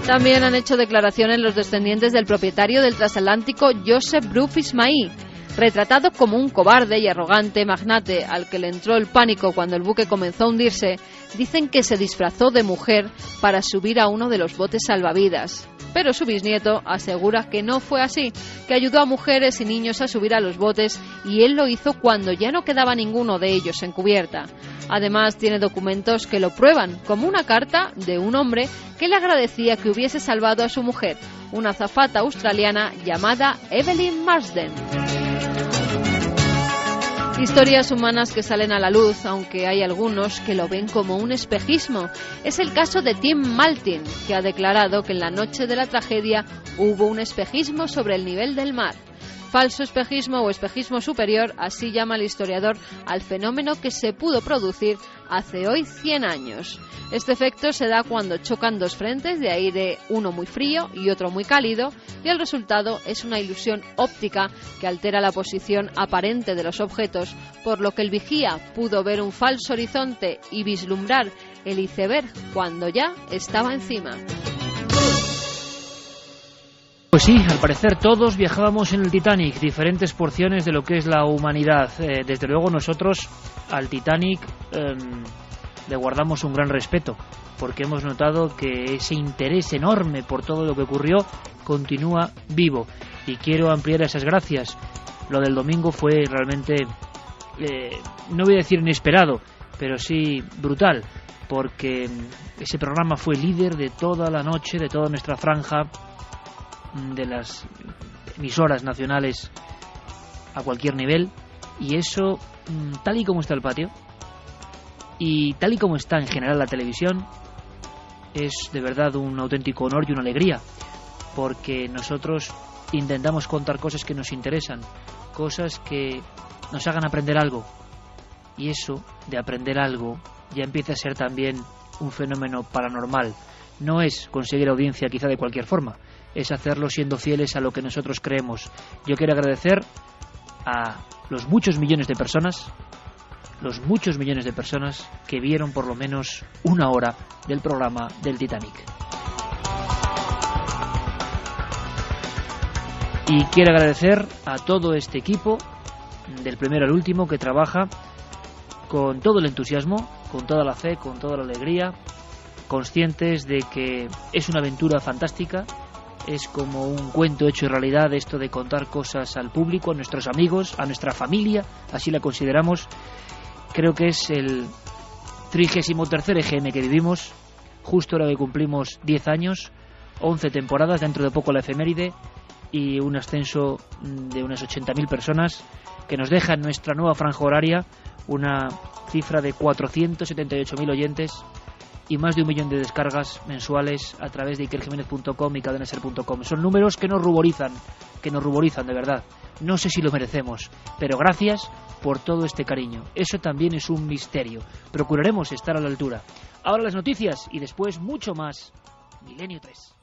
También han hecho declaraciones los descendientes del propietario del transatlántico Joseph Bruce Ismay, retratado como un cobarde y arrogante magnate al que le entró el pánico cuando el buque comenzó a hundirse. Dicen que se disfrazó de mujer para subir a uno de los botes salvavidas. Pero su bisnieto asegura que no fue así, que ayudó a mujeres y niños a subir a los botes y él lo hizo cuando ya no quedaba ninguno de ellos en cubierta. Además, tiene documentos que lo prueban, como una carta de un hombre que le agradecía que hubiese salvado a su mujer, una azafata australiana llamada Evelyn Marsden. Historias humanas que salen a la luz, aunque hay algunos que lo ven como un espejismo. Es el caso de Tim Maltin, que ha declarado que en la noche de la tragedia hubo un espejismo sobre el nivel del mar. Falso espejismo o espejismo superior, así llama el historiador al fenómeno que se pudo producir hace hoy 100 años. Este efecto se da cuando chocan dos frentes de aire, uno muy frío y otro muy cálido, y el resultado es una ilusión óptica que altera la posición aparente de los objetos, por lo que el vigía pudo ver un falso horizonte y vislumbrar el iceberg cuando ya estaba encima. Pues sí, al parecer todos viajábamos en el Titanic, diferentes porciones de lo que es la humanidad. Desde luego nosotros al Titanic le guardamos un gran respeto, porque hemos notado que ese interés enorme por todo lo que ocurrió continúa vivo. Y quiero ampliar esas gracias. Lo del domingo fue realmente, no voy a decir inesperado, pero sí brutal, porque ese programa fue líder de toda la noche, de toda nuestra franja, de las emisoras nacionales a cualquier nivel, y eso, tal y como está el patio y tal y como está en general la televisión, es de verdad un auténtico honor y una alegría, porque nosotros intentamos contar cosas que nos interesan, cosas que nos hagan aprender algo, y eso de aprender algo ya empieza a ser también un fenómeno paranormal. No es conseguir audiencia quizá de cualquier forma, es hacerlo siendo fieles a lo que nosotros creemos. Yo quiero agradecer a los muchos millones de personas que vieron por lo menos una hora del programa del Titanic. Y quiero agradecer a todo este equipo, del primero al último, que trabaja con todo el entusiasmo, con toda la fe, con toda la alegría, conscientes de que es una aventura fantástica. Es como un cuento hecho realidad esto de contar cosas al público, a nuestros amigos, a nuestra familia, así la consideramos. Creo que es el 33º EGM que vivimos, justo ahora que cumplimos 10 años, 11 temporadas, dentro de poco la efeméride, y un ascenso de unas 80.000 personas, que nos deja en nuestra nueva franja horaria una cifra de 478.000 oyentes y más de 1 millón de descargas mensuales a través de ikerjimenez.com y cadenaser.com. Son números que nos ruborizan de verdad. No sé si lo merecemos, pero gracias por todo este cariño. Eso también es un misterio. Procuraremos estar a la altura. Ahora las noticias y después mucho más. Milenio 3.